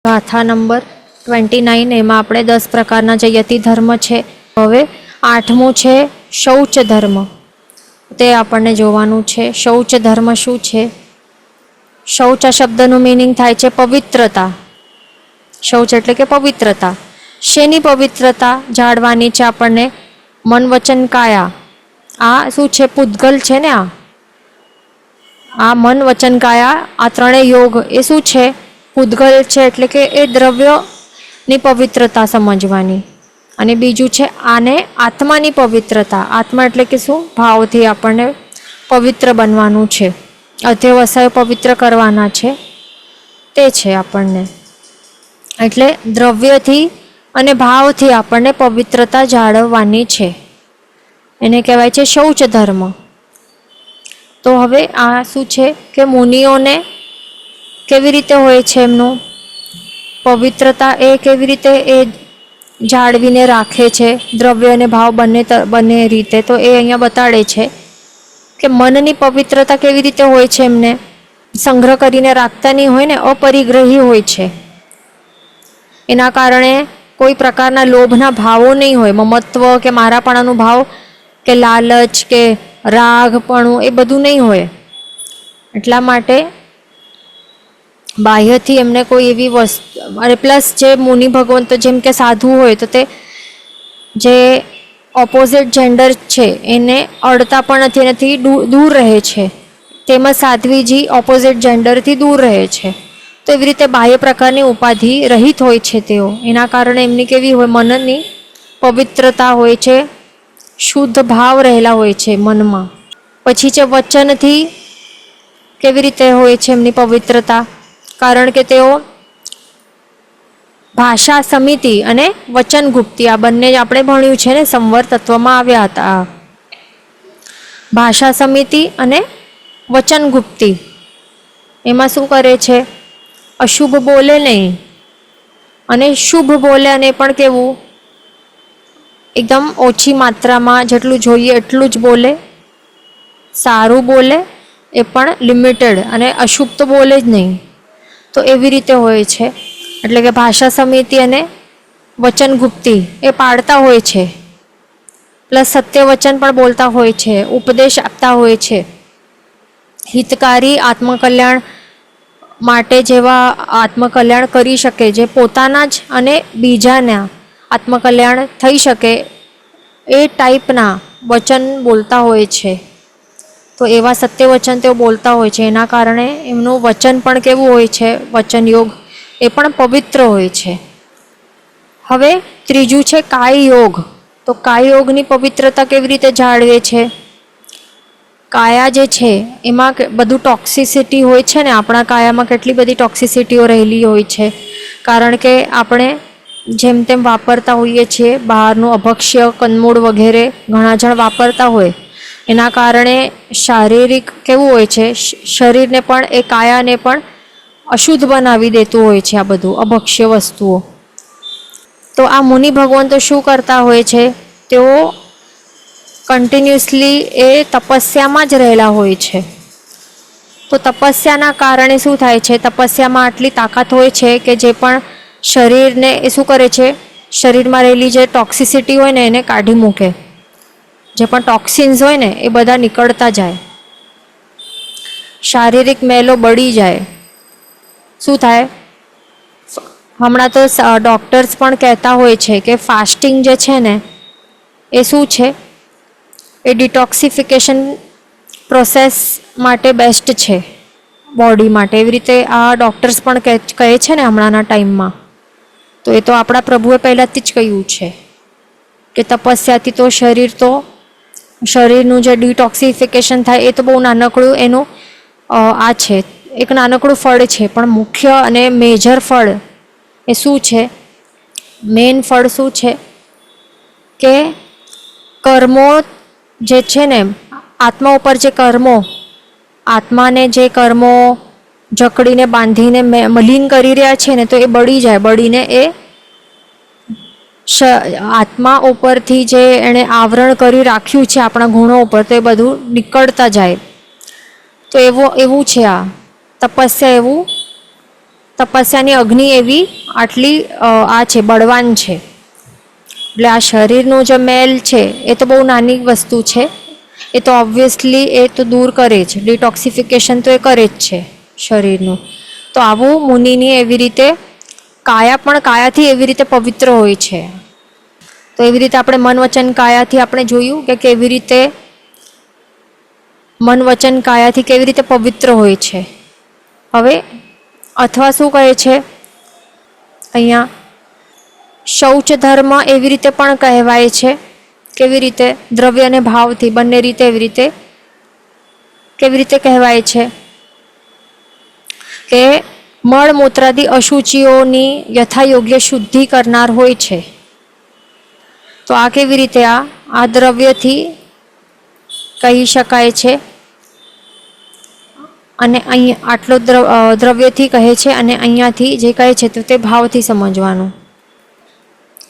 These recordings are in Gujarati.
ગાથા નંબર 29 એમાં આપણે 10 પ્રકારના જે યતિ ધર્મ છે. હવે 8મું છે શૌચ ધર્મ. તે આપણને જોવાનું છે. શૌચ ધર્મ શું છે? શૌચ શબ્દનું મિનિંગ થાય છે પવિત્રતા. શૌચ એટલે કે પવિત્રતા. શેની પવિત્રતા જાળવાની છે આપણને? મન વચન કાયા. આ શું છે? પૂતગલ છે ને. આ મન વચન કાયા, આ ત્રણેય યોગ એ શું છે? પૂતગલ છે. એટલે કે એ દ્રવ્યની પવિત્રતા સમજવાની. અને બીજું છે આને આત્માની પવિત્રતા. આત્મા એટલે કે શું? ભાવથી આપણને પવિત્ર બનવાનું છે, અધ્યવસાયો પવિત્ર કરવાના છે, તે છે આપણને. એટલે દ્રવ્યથી અને ભાવથી આપણને પવિત્રતા જાળવવાની છે. એને કહેવાય છે શૌચ ધર્મ. તો હવે આ શું છે કે મુનિઓને કેવી રીતે હોય છે એમનું પવિત્રતા, એ કેવી રીતે એ જાળવીને રાખે છે દ્રવ્ય અને ભાવ બંને રીતે? તો એ અહીંયા બતાડે છે કે મનની પવિત્રતા કેવી રીતે હોય છે. એમને સંગ્રહ કરીને રાખતા નહીં હોય ને, અપરિગ્રહી હોય છે. એના કારણે કોઈ પ્રકારના લોભના ભાવો નહીં હોય, મમત્વ કે મારાપણાનો ભાવ કે લાલચ કે રાગપણું એ બધું નહીં હોય. એટલા માટે બાહ્યથી એમને કોઈ એવી વસ્તુ, અને પ્લસ જે મુનિ ભગવંતો જેમ કે સાધુ હોય તો તે જે ઓપોઝિટ જેન્ડર છે એને અડતા પણ નથી, એનાથી દૂર રહે છે. તેમજ સાધ્વીજી ઓપોઝિટ જેન્ડરથી દૂર રહે છે. તો એવી રીતે બાહ્ય પ્રકારની ઉપાધિ રહિત હોય છે તેઓ. એના કારણે એમની કેવી હોય? મનની પવિત્રતા હોય છે, શુદ્ધ ભાવ રહેલા હોય છે મનમાં. પછી છે વચનથી કેવી રીતે હોય છે એમની પવિત્રતા? કારણ કે તેઓ ભાષા સમિતિ અને વચન ગુપ્તિ, આ બંને આપણે ભણ્યું છે ને, સંવર તત્વમાં આવ્યા હતા. ભાષા સમિતિ અને વચન ગુપ્તિ, એમાં શું કરે છે? અશુભ બોલે નહીં અને શુભ બોલે, અને પણ કેવું? એકદમ ઓછી માત્રામાં, જેટલું જોઈએ એટલું જ બોલે. સારું બોલે એ પણ લિમિટેડ, અને અશુભ તો બોલે જ નહીં. તો એવી રીતે હોય છે. એટલે કે ભાષા સમિતિ અને વચન ગુપ્તિ એ પાળતા હોય છે. પ્લસ સત્ય વચન પણ બોલતા હોય છે, ઉપદેશ આપતા હોય છે. હિતકારી આત્મકલ્યાણ માટે જેવા આત્મકલ્યાણ કરી શકે, જે પોતાના જ અને બીજાના આત્મકલ્યાણ થઈ શકે એ ટાઈપના વચન બોલતા હોય છે. તો એવા સત્ય વચન તેઓ બોલતા હોય છે. એના કારણે એમનું વચન પણ કેવું હોય છે? વચન યોગ એ પણ પવિત્ર હોય છે. હવે ત્રીજું છે કાય યોગ. તો કાય યોગની પવિત્રતા કેવી રીતે જાળવે છે? કાયા જે છે એમાં બધું ટોક્સિસિટી હોય છે ને, આપણા કાયામાં કેટલી બધી ટોક્સિસિટીઓ રહેલી હોય છે. કારણ કે આપણે જેમ તેમ વાપરતા હોઈએ છીએ, બહારનું અભક્ષ્ય કંદમૂળ વગેરે ઘણા જણ વાપરતા હોય. એના કારણે શારીરિક કેવું હોય છે? શરીરને પણ એ કાયાને પણ અશુદ્ધ બનાવી દેતું હોય છે આ બધું અભક્ષ્ય વસ્તુઓ. તો આ મુનિ ભગવંતો શું કરતા હોય છે? તેઓ કન્ટિન્યુઅસલી એ તપસ્યામાં જ રહેલા હોય છે. તો તપસ્યાના કારણે શું થાય છે? તપસ્યામાં આટલી તાકાત હોય છે કે જે પણ શરીરને એ શું કરે છે? શરીરમાં રહેલી જે ટોક્સિસિટી હોય ને એને કાઢી મૂકે. જે પણ ટોક્સિન્સ હોય ને એ બધા નીકળતા જાય. શારીરિક મેલો બળી જાય. શું થાય? હમણાં તો ડૉક્ટર્સ પણ કહેતા હોય છે કે ફાસ્ટિંગ જે છે ને એ શું છે? એ ડિટોક્સિફિકેશન પ્રોસેસ માટે બેસ્ટ છે બોડી માટે. એવી રીતે આ ડૉક્ટર્સ પણ કહે છે ને હમણાંના ટાઈમમાં. તો એ તો આપણા પ્રભુએ પહેલાંથી જ કહ્યું છે કે તપસ્યાથી તો શરીરનું જે ડિટોક્સિફિકેશન થાય એ તો બહુ નાનકડું એનું આ છે, એક નાનકડું ફળ છે. પણ મુખ્ય અને મેજર ફળ એ શું છે? મેઇન ફળ શું છે? કે કર્મો જે છે ને, આત્મા ઉપર જે કર્મો, આત્માને જે કર્મો જકડીને બાંધીને મલિન કરી રહ્યા છે ને, તો એ બળી જાય. બળીને એ આત્મા ઉપરથી જે એણે આવરણ કરી રાખ્યું છે આપણા ગુણો ઉપર, તો એ બધું નીકળતા જાય. તો એવું છે આ તપસ્યા, એવું તપસ્યાની અગ્નિ એવી આટલી આ છે, બળવાન છે. એટલે આ શરીરનું જે મેલ છે એ તો બહુ નાની વસ્તુ છે, એ તો ઓબ્વિયસલી એ તો દૂર કરે છે, ડિટોક્સિફિકેશન તો એ કરે જ છે શરીરનું. તો આવું મુનિની એવી રીતે કાયા પણ કાયાથી એવી રીતે પવિત્ર હોય છે. તો એવી રીતે આપણે મન વચન કાયાથી આપણે જોયું કે કેવી રીતે મન વચન કાયાથી કેવી રીતે પવિત્ર હોય છે. હવે અથવા શું કહે છે અહીંયા, શૌચ ધર્મ એવી રીતે પણ કહેવાય છે. કેવી રીતે? દ્રવ્ય અને ભાવથી બંને રીતે એવી રીતે કેવી રીતે કહેવાય છે કે મળમૂત્રાદી અશુચિઓની યથાયોગ્ય શુદ્ધિ કરનાર હોય છે. તો આ કેવી રીતે આ દ્રવ્યથી કહી શકાય છે, અને અહીં આટલો દ્રવ્યથી કહે છે, અને અહીંયાથી જે કહે છે તો તે ભાવથી સમજવાનું.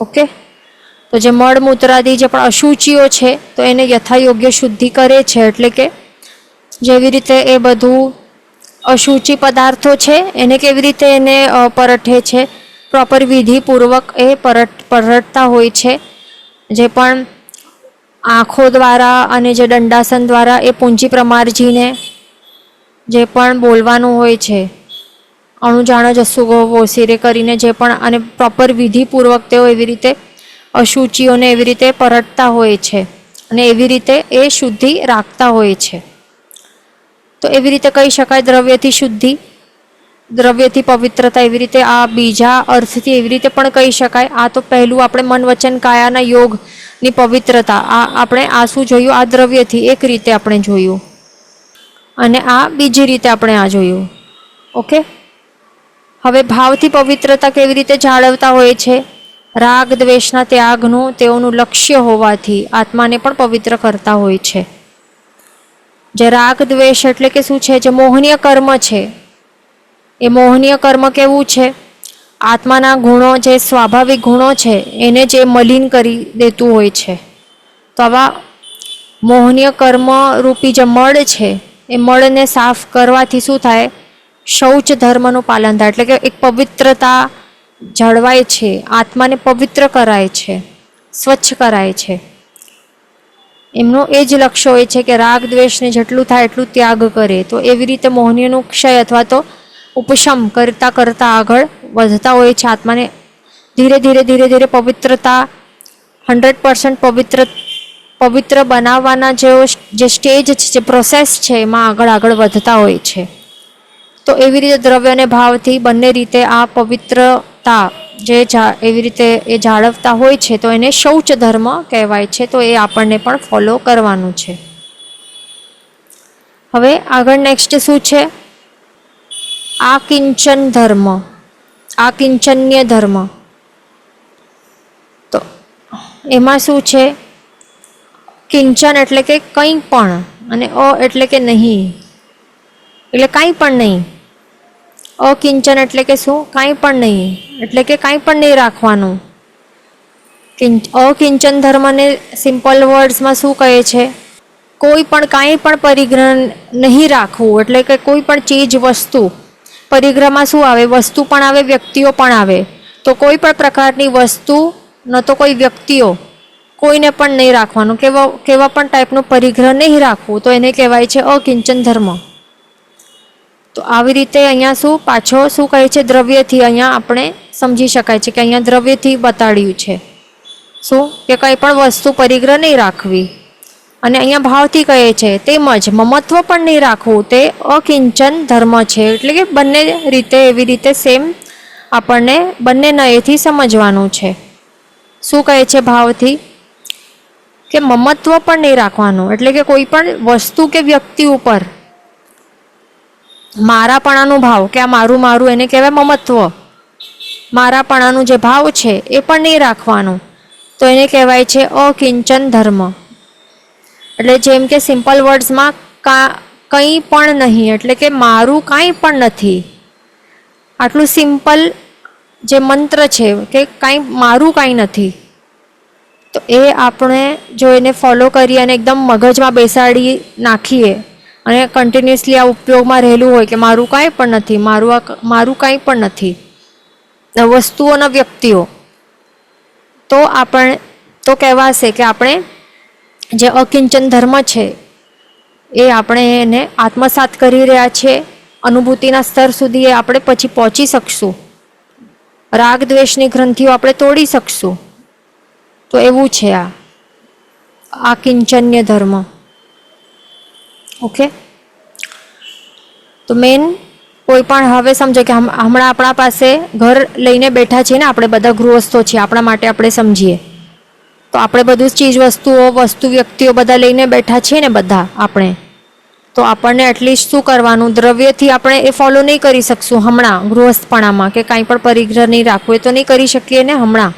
ઓકે, તો જે મળમૂત્રાદી જે પણ અશુચિઓ છે તો એને યથાયોગ્ય શુદ્ધિ કરે છે. એટલે કે જેવી રીતે એ બધું અશુચિ પદાર્થો છે એને કેવી રીતે એને પરઠે છે, પ્રોપર વિધિપૂર્વક એ પરટતા હોય છે. જે પણ આંખો દ્વારા અને જે દંડાસન દ્વારા એ પૂંજી પ્રમારજીને જે પણ બોલવાનું હોય છે, અણુજાણ જસુગો વોસીરે કરીને જે પણ, અને પ્રોપર વિધિપૂર્વક તેઓ એવી રીતે અશુચિઓને એવી રીતે પરટતા હોય છે અને એવી રીતે એ શુદ્ધિ રાખતા હોય છે. તો એવી રીતે કહી શકાય દ્રવ્યથી શુદ્ધિ, દ્રવ્યથી પવિત્રતા. એવી રીતે આ બીજા અર્થથી એવી રીતે પણ કહી શકાય. આ તો પહેલું આપણે મન વચન કાયાના યોગની પવિત્રતા, આ આપણે આ શું જોયું, આ દ્રવ્યથી એક રીતે આપણે જોયું, અને આ બીજી રીતે આપણે આ જોયું. ઓકે, હવે ભાવથી પવિત્રતા કેવી રીતે જાળવતા હોય છે? રાગ દ્વેષના ત્યાગનું તેઓનું લક્ષ્ય હોવાથી આત્માને પણ પવિત્ર કરતા હોય છે. જે રાગ દ્વેષ એટલે કે શું છે? જે મોહનીય કર્મ છે, એ મોહનીય કર્મ કેવું છે? આત્માના ગુણો, જે સ્વાભાવિક ગુણો છે એને જે મલિન કરી દેતું હોય છે. તો આવા મોહનીય કર્મ રૂપી જે મળ છે એ મળને સાફ કરવાથી શું થાય? શૌચ ધર્મનું પાલન થાય. એટલે કે એક પવિત્રતા જળવાય છે, આત્માને પવિત્ર કરાય છે, સ્વચ્છ કરાય છે. એમનો એ જ લક્ષ્ય હોય છે કે રાગ દ્વેષને જેટલું થાય એટલું ત્યાગ કરે. તો એવી રીતે મોહનીયનું ક્ષય અથવા તો ઉપશમ કરતાં કરતાં આગળ વધતા હોય છે. આત્માને ધીરે ધીરે ધીરે ધીરે પવિત્રતા 100% પવિત્ર બનાવવાના જે સ્ટેજ છે, જે પ્રોસેસ છે, એમાં આગળ આગળ વધતા હોય છે. તો એવી રીતે દ્રવ્ય અને ભાવથી બંને રીતે આ પવિત્રતા જે એવી રીતે એ જાળવતા હોય છે, તો એને શૌચ ધર્મ કહેવાય છે. તો એ આપણને પણ ફોલો કરવાનું છે. હવે આગળ નેક્સ્ટ શું છે? આકિંચન ધર્મ, આકિંચન્ય ધર્મ. તો એમાં શું છે? કિંચન એટલે કે કંઈ પણ, અને એટલે કે નહીં, એટલે કાંઈ પણ નહીં. અકિંચન એટલે કે શું? કાંઈ પણ નહીં, એટલે કે કાંઈ પણ નહીં રાખવાનું. અકિંચન ધર્મને સિમ્પલ વર્ડ્સમાં શું કહે છે? કોઈ પણ કાંઈ પણ પરિગ્રહ નહીં રાખવું. એટલે કે કોઈ પણ ચીજ વસ્તુ, પરિગ્રહમાં શું આવે? વસ્તુ પણ આવે, વ્યક્તિઓ પણ આવે. તો કોઈ પણ પ્રકારની વસ્તુ, ન તો કોઈ વ્યક્તિઓ, કોઈને પણ નહીં રાખવાનું. કેવા પણ ટાઈપનું પરિગ્રહ નહીં રાખવું, તો એને કહેવાય છે અકિંચન ધર્મ. તો આવી રીતે અહીંયા શું પાછો શું કહે છે? દ્રવ્યથી અહીંયા આપણે સમજી શકાય છે કે અહીંયા દ્રવ્યથી બતાડ્યું છે શું? કે કંઈ પણ વસ્તુ પરિગ્રહ નહીં રાખવી. અને અહીંયા ભાવથી કહે છે તેમજ મમત્વ પણ નહીં રાખવું, તે અકિંચન ધર્મ છે. એટલે કે બંને રીતે એવી રીતે સેમ આપણને બંને નયેથી સમજવાનું છે. શું કહે છે ભાવથી? કે મમત્વ પણ નહીં રાખવાનું. એટલે કે કોઈ પણ વસ્તુ કે વ્યક્તિ ઉપર મારાપણાનું ભાવ, કે આ મારું મારું, એને કહેવાય મમત્વ. મારાપણાનું જે ભાવ છે એ પણ નહીં રાખવાનું, તો એને કહેવાય છે અકિંચન ધર્મ. એટલે જેમ કે સિમ્પલ વર્ડ્સમાં કંઈ પણ નહીં, એટલે કે મારું કાંઈ પણ નથી. આટલું સિમ્પલ જે મંત્ર છે કે કાંઈ મારું કાંઈ નથી, તો એ આપણે જો એને ફોલો કરીએ અને એકદમ મગજમાં બેસાડી નાખીએ અને કન્ટિન્યુઅસલી આ ઉપયોગમાં રહેલું હોય કે મારું કાંઈ પણ નથી, મારું કાંઈ પણ નથી, વસ્તુઓના વ્યક્તિઓ, તો કહેવાશે કે આપણે જે અકિંચન ધર્મ છે એ આપણે એને આત્મસાત કરી રહ્યા છે. અનુભૂતિના સ્તર સુધી એ આપણે પછી પહોંચી શકશું. રાગ દ્વેષની ગ્રંથિઓ આપણે તોડી શકશું. તો એવું છે આ કિંચન્ય ધર્મ. ઓકે, તો મેન કોઈ પણ હવે સમજો કે હમણાં આપણા પાસે ઘર લઈને બેઠા છીએ ને, આપણે બધા ગૃહસ્થો છીએ, આપણા માટે આપણે સમજીએ તો આપણે બધું ચીજ વસ્તુ વ્યક્તિઓ બધા લઈને બેઠા છીએ ને બધા આપણે, તો આપણને એટલીસ્ટ શું કરવાનું, દ્રવ્યથી આપણે એ ફોલો નહીં કરી શકશું હમણાં ગૃહસ્થપણામાં, કે કાંઈ પણ પરિગ્રહ નહીં રાખવું એ તો નહીં કરી શકીએ ને હમણાં.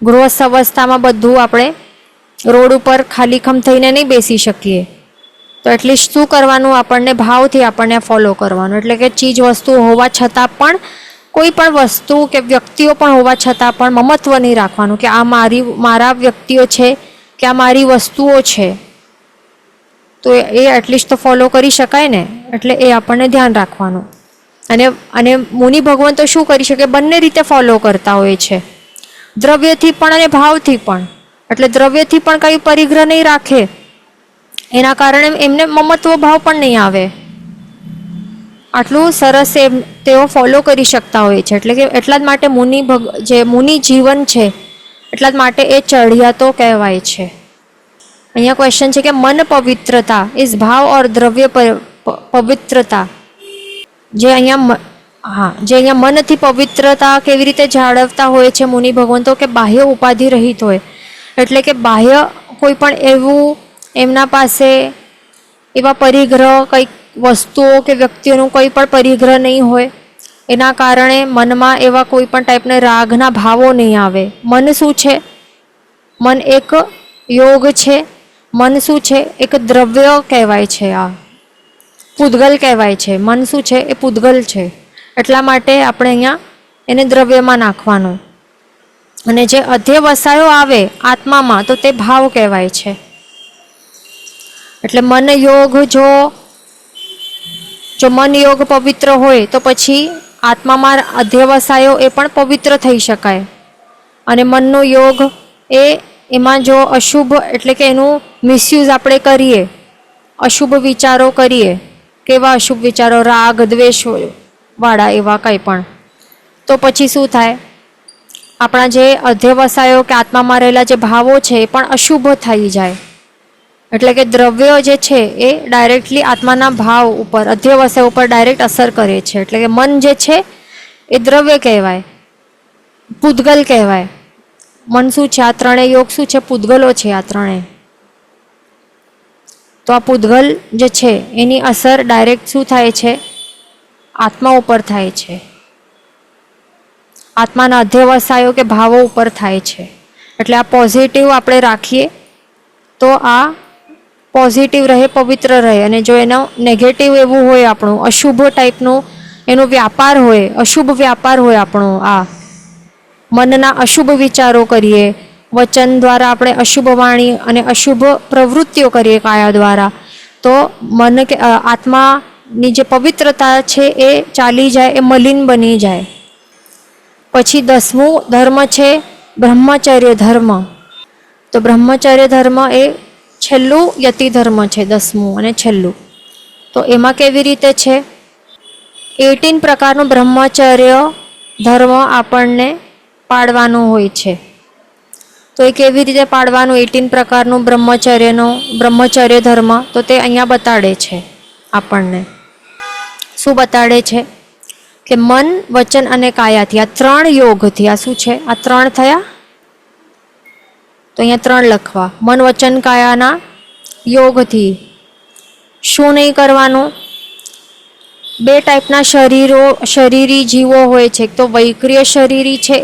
ગૃહસ્થ અવસ્થામાં બધું આપણે રોડ ઉપર ખાલીખમ થઈને નહીં બેસી શકીએ. તો એટલીસ્ટ શું કરવાનું, આપણને ભાવથી આપણને ફોલો કરવાનું. એટલે કે ચીજ વસ્તુ હોવા છતાં પણ, કોઈ પણ વસ્તુ કે વ્યક્તિઓ પણ હોવા છતાં પણ મમત્વ નહીં રાખવાનું કે આ મારા વ્યક્તિઓ છે કે આ મારી વસ્તુઓ છે. તો એ એટલીસ્ટ તો ફોલો કરી શકાય ને, એટલે એ આપણને ધ્યાન રાખવાનું. અને મુનિ ભગવાન તો શું કરી શકે, બંને રીતે ફોલો કરતા હોય છે, દ્રવ્યથી પણ અને ભાવથી પણ. એટલે દ્રવ્યથી પણ કંઈ પરિગ્રહ નહીં રાખે, એના કારણે એમને મમત્વ ભાવ પણ નહીં આવે. આટલું સરસ તેઓ ફોલો કરી શકતા હોય છે. એટલે કે એટલા જ માટે જે મુનિ જીવન છે એટલા જ માટે એ ચઢિયાતો કહેવાય છે. અહીંયા ક્વેશ્ચન છે કે મન પવિત્રતા ઇઝ ભાવ ઓર દ્રવ્ય પવિત્રતા. જે અહીંયા મનથી પવિત્રતા કેવી રીતે જાળવતા હોય છે મુનિ ભગવાન, તો કે બાહ્ય ઉપાધિ રહિત હોય. એટલે કે બાહ્ય કોઈ પણ એવું એમના પાસે એવા પરિગ્રહ, કંઈક વસ્તુઓ કે વ્યક્તિઓનું કોઈ પણ પરિગ્રહ નહીં હોય. એના કારણે મનમાં એવા કોઈ પણ ટાઈપના રાગના ભાવો નહીં આવે. મન શું છે? મન એક યોગ છે. મન શું છે? એક દ્રવ્ય કહેવાય છે. આ પૂદગલ કહેવાય છે. મન શું છે? એ પૂદગલ છે. એટલા માટે આપણે અહીંયા એને દ્રવ્યમાં નાખવાનું. અને જે અધ્યવસાયો આવે આત્મામાં તો તે ભાવ કહેવાય છે. એટલે મન યોગ, જો મન યોગ પવિત્ર હોય તો પછી આત્મામાં અધ્યવસાયો એ પણ પવિત્ર થઈ શકાય. અને મનનો યોગ એમાં જો અશુભ, એટલે કે એનું મિસયુઝ આપણે કરીએ, અશુભ વિચારો કરીએ, કેવા અશુભ વિચારો, રાગ દ્વેષ વાળા એવા કંઈ પણ, તો પછી શું થાય, આપણા જે અધ્યવસાયો કે આત્મામાં રહેલા જે ભાવો છે એ પણ અશુભ થઈ જાય. એટલે કે દ્રવ્યો જે છે એ ડાયરેક્ટલી આત્માના ભાવ ઉપર, અધ્યવસાય ઉપર ડાયરેક્ટ અસર કરે છે. એટલે કે મન જે છે એ દ્રવ્ય કહેવાય, પૂદગલ કહેવાય. મન શું છે? આ ત્રણેય યોગ શું છે? પૂદગલો છે આ ત્રણેય. તો આ પૂદગલ જે છે એની અસર ડાયરેક્ટ શું થાય છે? આત્મા ઉપર થાય છે, આત્માના અધ્યવસાયો કે ભાવો ઉપર થાય છે. એટલે આ પોઝિટિવ આપણે રાખીએ તો આ પોઝિટિવ રહે, પવિત્ર રહે. અને જો એનો નેગેટિવ એવું હોય, આપણું અશુભ ટાઈપનું એનો વ્યાપાર હોય, અશુભ વ્યાપાર હોય આપણો, આ મનના અશુભ વિચારો કરીએ, વચન દ્વારા આપણે અશુભ વાણી અને અશુભ પ્રવૃત્તિઓ કરીએ કાયા દ્વારા, તો મન કે આત્માની જે પવિત્રતા છે એ ચાલી જાય, એ મલિન બની જાય. પછી 10મું ધર્મ છે બ્રહ્મચર્ય ધર્મ. તો બ્રહ્મચર્ય ધર્મ એ છેલ્લું યતિ ધર્મ છે, 10મું અને છેલ્લું. તો એમાં કેવી રીતે છે? 18 પ્રકારનું બ્રહ્મચર્ય ધર્મ આપણને પાળવાનું હોય છે. તો એ કેવી રીતે પાળવાનું 18 પ્રકારનું બ્રહ્મચર્ય ધર્મ? તો તે અહીંયા બતાડે છે આપણને. શું બતાડે છે? કે મન, વચન અને કાયાથી, આ 3 યોગથી, આ શું છે? આ 3 થયા. તો અહીંયા 3 લખવા. મન, વચન, કાયાના યોગથી શું નહીં કરવાનું? 2 ટાઈપના શરીરી જીવો હોય છે. એક તો વૈક્રિય શરીરી છે,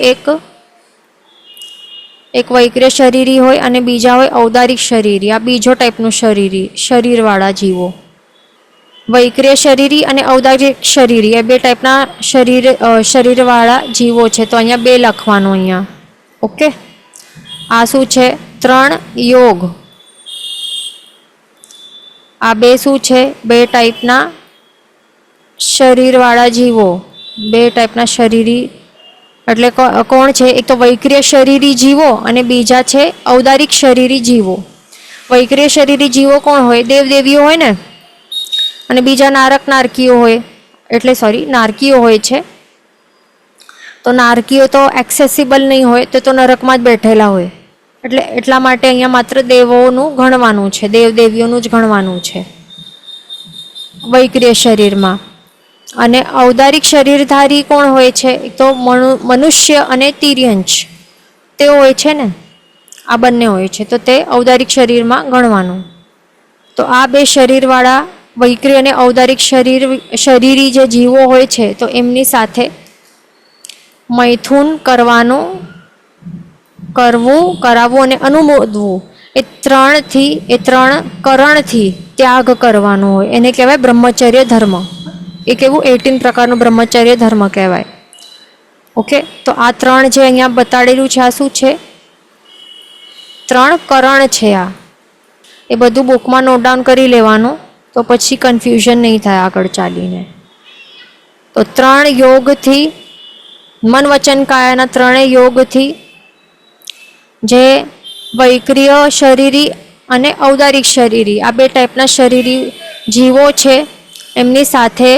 એક વૈક્રિય શરીરી હોય, અને બીજા હોય ઔદારિક શરીરી. આ બીજો ટાઈપનું શરીરવાળા જીવો. વૈક્રિય શરીરી અને ઔદારિક શરીરી એ 2 ટાઈપના શરીરવાળા જીવો છે. તો અહીંયા 2 લખવાનું અહીંયા. ઓકે, આ શું છે? 3 યોગ. આ બે શું છે? બે ટાઈપના શરીરવાળા જીવો, બે ટાઈપના શરીરી એટલે કોણ છે? એક તો વૈક્રિય શરીરી જીવો અને બીજા છે ઔદારિક શરીરી જીવો. વૈક્રિય શરીરી જીવો કોણ હોય? દેવદેવીઓ હોય ને, અને બીજા નારક નારકીઓ હોય, એટલે નારકીઓ હોય છે. તો નારકીઓ તો એક્સેસિબલ નહીં હોય, તો નરકમાં જ બેઠેલા હોય, એટલે એટલા માટે અહીંયા માત્ર દેવોનું ગણવાનું છે, દેવદેવીઓનું જ ગણવાનું છે વૈક્રિય શરીરમાં. અને ઔદારિક શરીરધારી કોણ હોય છે? એક તો મનુષ્ય અને તિર્યંશ તે હોય છે ને, આ બંને હોય છે, તો તે ઔદારિક શરીરમાં ગણવાનું. તો આ બે શરીરવાળા વૈક્રિય અને ઔદારિક શરીરી જે જીવો હોય છે, તો એમની સાથે મૈથુન કરવું, કરાવવું અને અનુમોદવું, એ ત્રણ કરણથી ત્યાગ કરવાનો હોય, એને કહેવાય બ્રહ્મચર્ય ધર્મ. એ કેવું? 18 પ્રકારનું બ્રહ્મચર્ય ધર્મ કહેવાય. ઓકે, તો આ ત્રણ જે અહીંયા બતાડેલું છે, આ શું છે? 3 કરણ છે. આ એ બધું બુકમાં નોટ ડાઉન કરી લેવાનું, તો પછી કન્ફ્યુઝન નહીં થાય આગળ ચાલીને. તો 3 યોગથી, મન વચન કાયાના 3 યોગથી જે વૈક્રિય શરીરી અને ઔદારિક શરીરી આ બે ટાઈપના શરીરી જીવો છે, એમની સાથે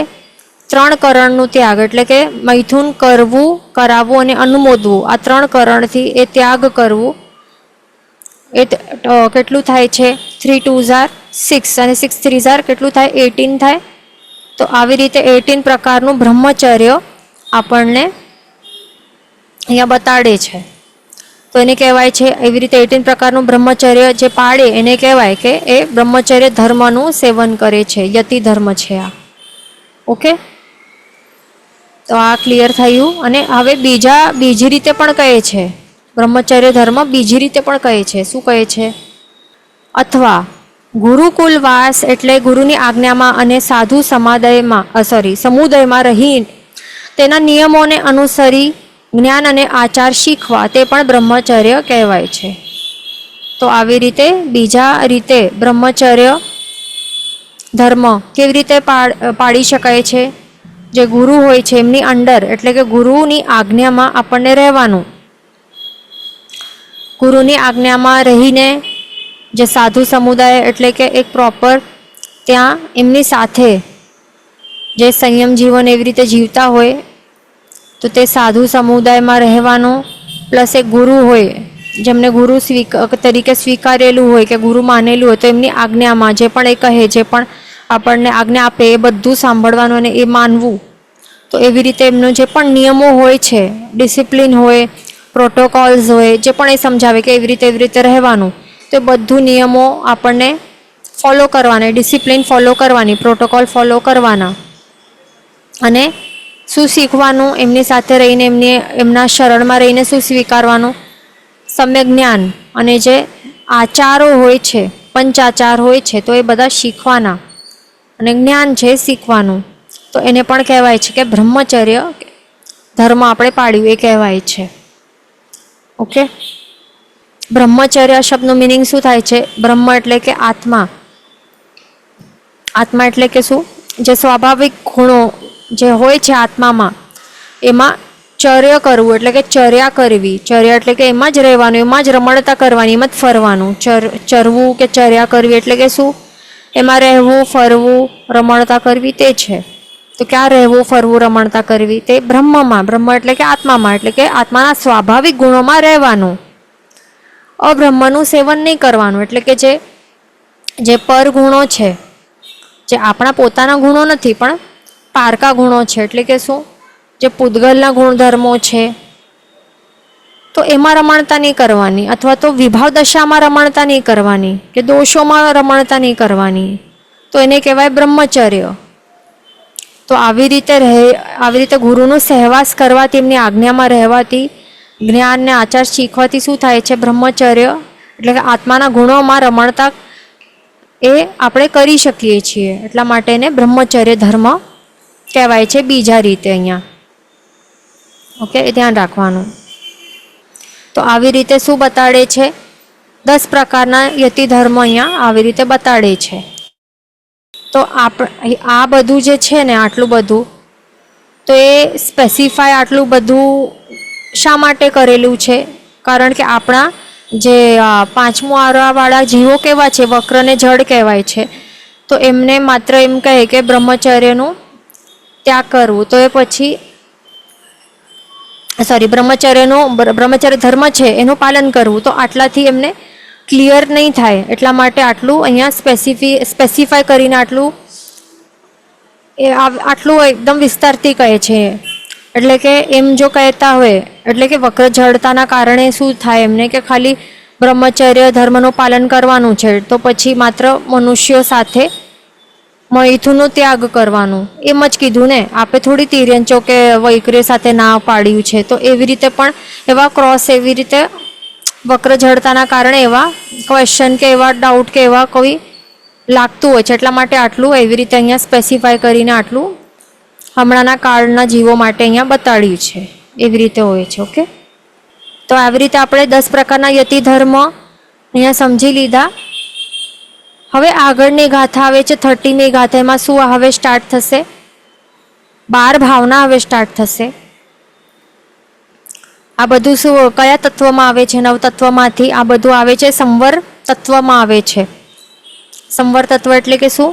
3 કરણનું ત્યાગ, એટલે કે મૈથુન કરવું, કરાવવું અને અનુમોદવું, આ 3 કરણથી એ ત્યાગ કરવું. એ કેટલું થાય છે? 3 2 6 અને 6 3 કેટલું થાય? 18 થાય. તો આવી રીતે 18 પ્રકારનું બ્રહ્મચર્ય આપણને અહીંયા બતાડે છે. તો એને કહેવાય છે, એવી રીતે 18 પ્રકારનું બ્રહ્મચર્ય જે પાળે એને કહેવાય કે એ બ્રહ્મચર્ય ધર્મનું સેવન કરે છે, યતિ ધર્મ છે આ. ઓકે, તો આ ક્લિયર થયું. અને હવે બીજી રીતે પણ કહે છે, બ્રહ્મચર્ય ધર્મ બીજી રીતે પણ કહે છે. શું કહે છે? અથવા ગુરુકુલવાસ એટલે ગુરુની આજ્ઞામાં અને સાધુ સમુદાયમાં રહી તેના નિયમોને અનુસરી જ્ઞાન અને આચાર શીખવા, તે પણ બ્રહ્મચર્ય કહેવાય છે. તો આવી રીતે બીજા રીતે બ્રહ્મચર્ય ધર્મ કેવી રીતે પાળી શકાય છે? જે ગુરુ હોય છે એમની અંડર, એટલે કે ગુરુની આજ્ઞામાં આપણને રહેવાનું. ગુરુની આજ્ઞામાં રહીને જે સાધુ સમુદાય એટલે કે એક પ્રોપર ત્યાં એમની સાથે જે સંયમ જીવન એવી રીતે જીવતા હોય, તો તે સાધુ સમુદાયમાં રહેવાનું. પ્લસ એક ગુરુ હોય જેમને ગુરુ તરીકે સ્વીકારેલું હોય કે ગુરુ માનેલું હોય, તો એમની આજ્ઞામાં જે પણ એ કહે, જે પણ આપણને આજ્ઞા આપે એ બધું સાંભળવાનું અને એ માનવું. તો એવી રીતે એમનો જે પણ નિયમો હોય છે, ડિસિપ્લિન હોય, પ્રોટોકોલ્સ હોય, જે પણ એ સમજાવે કે એવી રીતે રહેવાનું, તો બધું નિયમો આપણને ફોલો કરવાના, ડિસિપ્લિન ફોલો કરવાની, પ્રોટોકોલ ફોલો કરવાના. અને શું શીખવાનું? એમની સાથે રહીને, એમના શરણમાં રહીને શું સ્વીકારવાનું? સમ્યક જ્ઞાન અને જે આચારો હોય છે, પંચાચાર હોય છે, તો એ બધા શીખવાના અને જ્ઞાન છે શીખવાનું. તો એને પણ કહેવાય છે કે બ્રહ્મચર્ય ધર્મ આપણે પાળ્યું એ કહેવાય છે. ઓકે, બ્રહ્મચર્ય શબ્દનું મિનિંગ શું થાય છે? બ્રહ્મ એટલે કે આત્મા. આત્મા એટલે કે શું? જે સ્વાભાવિક ગુણો જે હોય છે આત્મામાં, એમાં ચર્ય કરવું એટલે કે ચર્યા કરવી. ચર્યા એટલે કે એમાં જ રહેવાનું, એમાં જ રમણતા કરવાની, એમાં જ ફરવાનું. ચરવું કે ચર્યા કરવી એટલે કે શું? એમાં રહેવું, ફરવું, રમણતા કરવી, તે છે. તો ક્યાં રહેવું, ફરવું, રમણતા કરવી? તે બ્રહ્મમાં. બ્રહ્મ એટલે કે આત્મામાં, એટલે કે આત્માના સ્વાભાવિક ગુણોમાં રહેવાનું. અબ્રહ્મનું સેવન નહીં કરવાનું, એટલે કે જે પર ગુણો છે, જે આપણા પોતાના ગુણો નથી પણ પારકા ગુણો છે, એટલે કે શું? જે પૂતગલના ગુણધર્મો છે, તો એમાં રમણતા નહીં કરવાની, અથવા તો વિભાવ દશામાં રમણતા નહીં કરવાની, કે દોષોમાં રમણતા નહીં કરવાની. તો એને કહેવાય બ્રહ્મચર્ય. તો આવી રીતે ગુરુનો સહવાસ કરવાથી, એમની આજ્ઞામાં રહેવાથી, જ્ઞાન ને આચાર શીખવાથી શું થાય છે? બ્રહ્મચર્ય એટલે કે આત્માના ગુણોમાં રમણતા એ આપણે કરી શકીએ છીએ. એટલા માટે એને બ્રહ્મચર્ય ધર્મ કહેવાય છે બીજા રીતે અહીંયા. ઓકે, એ ધ્યાન રાખવાનું. તો આવી રીતે શું બતાડે છે? 10 પ્રકારના યતિ ધર્મ અહીંયા આવી રીતે બતાડે છે. તો આ બધું જે છે ને આટલું બધું, તો એ સ્પેસિફાય આટલું બધું શા માટે કરેલું છે? કારણ કે આપણા જે પાંચમું આરાવાળા જીવો કેવા છે, વક્રને જડ કહેવાય છે, તો એમને માત્ર એમ કહે કે બ્રહ્મચર્યનું ત્યાગ કરવું, તો એ પછી બ્રહ્મચર્ય ધર્મ છે એનું પાલન કરવું, તો આટલાથી એમને ક્લિયર નહીં થાય. એટલા માટે આટલું અહીંયા સ્પેસિફાય કરીને આટલું એકદમ વિસ્તારથી કહે છે. એટલે કે એમ જો કહેતા હોય, એટલે કે વક્ર જડતાના કારણે શું થાય એમને કે ખાલી બ્રહ્મચર્ય ધર્મનું પાલન કરવાનું છે, તો પછી માત્ર મનુષ્યો સાથે મૈથુનનો ત્યાગ કરવાનું, એમ જ કીધું ને. આપણે થોડી તિર્યંચો કે વૈક્ર્ય સાથે ના પાડ્યું છે. તો એવી રીતે પણ એવા ક્રોસ, એવી રીતે વક્ર જડતાના કારણે એવા ક્વેશ્ચન કે એવા ડાઉટ કે એવા કોઈ લાગતું હોય છે. એટલા માટે આટલું એવી રીતે અહીંયા સ્પેસિફાય કરીને આટલું હમણાંના કાળના જીવો માટે અહીંયા બતાડ્યું છે. એવી રીતે હોય છે. ઓકે, તો આવી રીતે આપણે 10 પ્રકારના યતિ ધર્મ અહીંયા સમજી લીધા. હવે આગળની ગાથા આવે છે 30મી ગાથા. એમાં શું હવે સ્ટાર્ટ થશે? 12 ભાવના હવે સ્ટાર્ટ થશે. આ બધું શું કયા તત્વમાં આવે છે? 9 તત્વમાંથી આ બધું આવે છે, સંવર તત્વમાં આવે છે. સંવર તત્વ એટલે કે શું?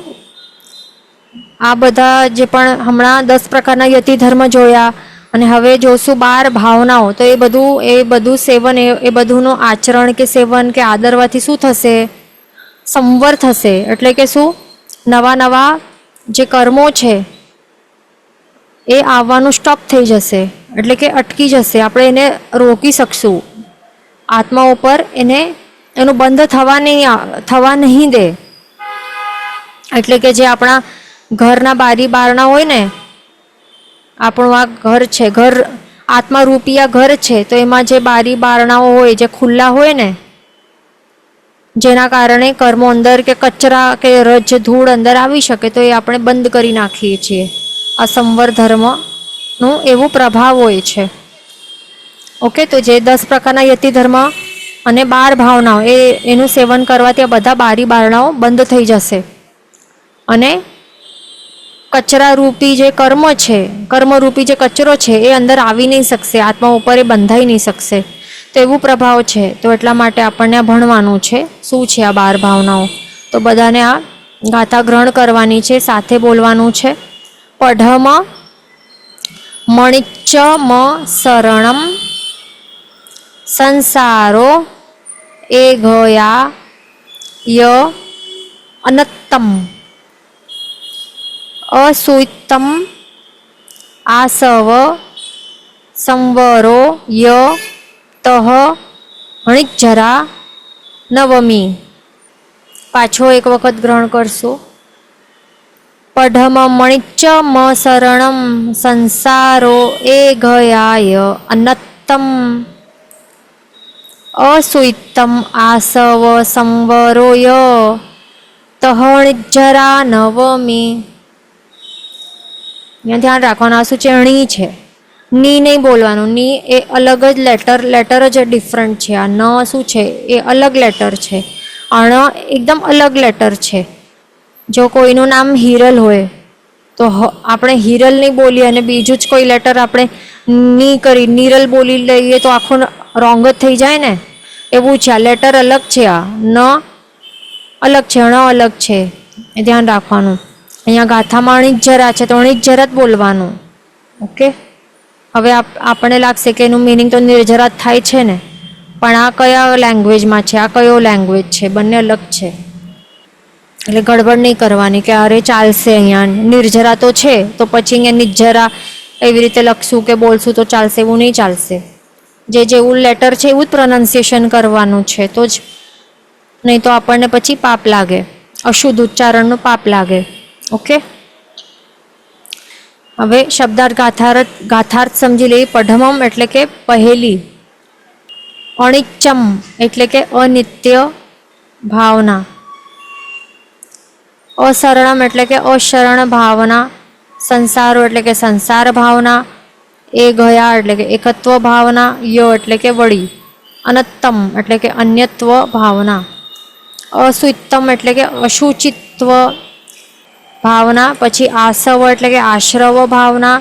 આ બધા જે પણ હમણાં 10 પ્રકારના યતિ ધર્મ જોયા, અને હવે જોશું 12 ભાવનાઓ. તો એ બધું સેવન, એ બધુંનું આચરણ કે સેવન કે આદરવાથી શું થશે? સંવર થશે. એટલે કે શું? નવા જે કર્મો છે એ આવવાનું સ્ટોપ થઈ જશે, એટલે કે અટકી જશે. આપણે એને રોકી શકશું. આત્મા ઉપર એનું બંધ થવા નહીં દે. એટલે કે જે આપણા ઘરના બારી બારણા હોય ને, આપણું આ ઘર છે, ઘર આત્મારૂપી આ ઘર છે, તો એમાં જે બારી બારણાઓ હોય જે ખુલ્લા હોય ને, જેના કારણે કર્મો અંદર કે કચરા કે રજ ધૂળ અંદર આવી શકે, તો એ આપણે બંધ કરી નાખીએ છીએ. આ સંવર ધર્મનું એવું પ્રભાવ હોય છે. ઓકે, તો જે 10 પ્રકારના યતિ ધર્મ અને 12 ભાવનાઓ એનું સેવન કરવાથી આ બધા બારી બારણાઓ બંધ થઈ જશે, અને કચરારૂપી જે કર્મરૂપી જે કચરો છે એ અંદર આવી નહીં શકશે, આત્મા ઉપર એ બંધાઈ નહીં શકશે. તો એવું પ્રભાવ છે. તો એટલા માટે આપણને આ ભણવાનું છે. શું છે આ 12 ભાવનાઓ? તો બધાને આ ગાથા ગ્રહણ કરવાની છે, સાથે બોલવાનું છે. પઢમ મણિચ્ચ મ શરણમ સંસારો એ ગયા ય અનત્તમ અસુતમ આસવ સંવરો ય તહ હણિજરા નવમી. પાછો એક વખત ગ્રહણ કરશો. પઢમ મણિચ્ચ મ શરણમ સંસારો એ ગયાય અનત્તમ અસુતમ આસવ સંવરોય તહણિજરા નવમી. અહીંયા ધ્યાન રાખવાનું. આ શું છે? ણી છે. ની નહીં બોલવાનું. ની એ અલગ જ લેટર જ ડિફરન્ટ છે. આ ન શું છે? એ અલગ લેટર છે. અણ એકદમ અલગ લેટર છે. જો કોઈનું નામ હિરલ હોય તો આપણે હિરલ નહીં બોલીએ અને બીજું જ કોઈ લેટર આપણે નિરલ બોલી લઈએ તો આખું રોંગ જ થઈ જાય ને. એવું છે. આ લેટર અલગ છે. આ ન અલગ છે, ણ અલગ છે. એ ધ્યાન રાખવાનું. અહીંયા ગાથામાં અણિજરા છે, તો અણિજરા જ બોલવાનું. ઓકે, હવે આપણને લાગશે કે એનું મિનિંગ તો નિર્જરા જ થાય છે ને, પણ આ કયા લેંગ્વેજમાં છે, આ કયો લેંગ્વેજ છે? બંને અલગ છે. એટલે ગડબડ નહીં કરવાની કે અરે ચાલશે, અહીંયા નિર્જરા તો છે તો પછી અહીંયા નિજરા એવી રીતે લખશું કે બોલશું તો ચાલશે, એવું નહીં ચાલશે. જેવું લેટર છે એવું જ પ્રોનાઉન્સિએશન કરવાનું છે, તો જ. નહીં તો આપણને પછી પાપ લાગે, અશુદ્ધ ઉચ્ચારણનું પાપ લાગે. ઓકે, હવે શબ્દાર્થ ગાથાર્થ સમજી લઈએ. પઢમમ એટલે કે પહેલી. અણિચ્ચમ એટલે કે અનિત્ય ભાવના. અશરણમ એટલે કે અશરણ ભાવના. સંસારો એટલે કે સંસાર ભાવના. એ ગયા એટલે કે એકત્વ ભાવના. ય એટલે કે વળી. અનત્તમ એટલે કે અન્યત્વ ભાવના. અસુત્તમ એટલે કે અશુચિત્વ ભાવના, પછી આસવ એટલે કે આશ્રવ ભાવના,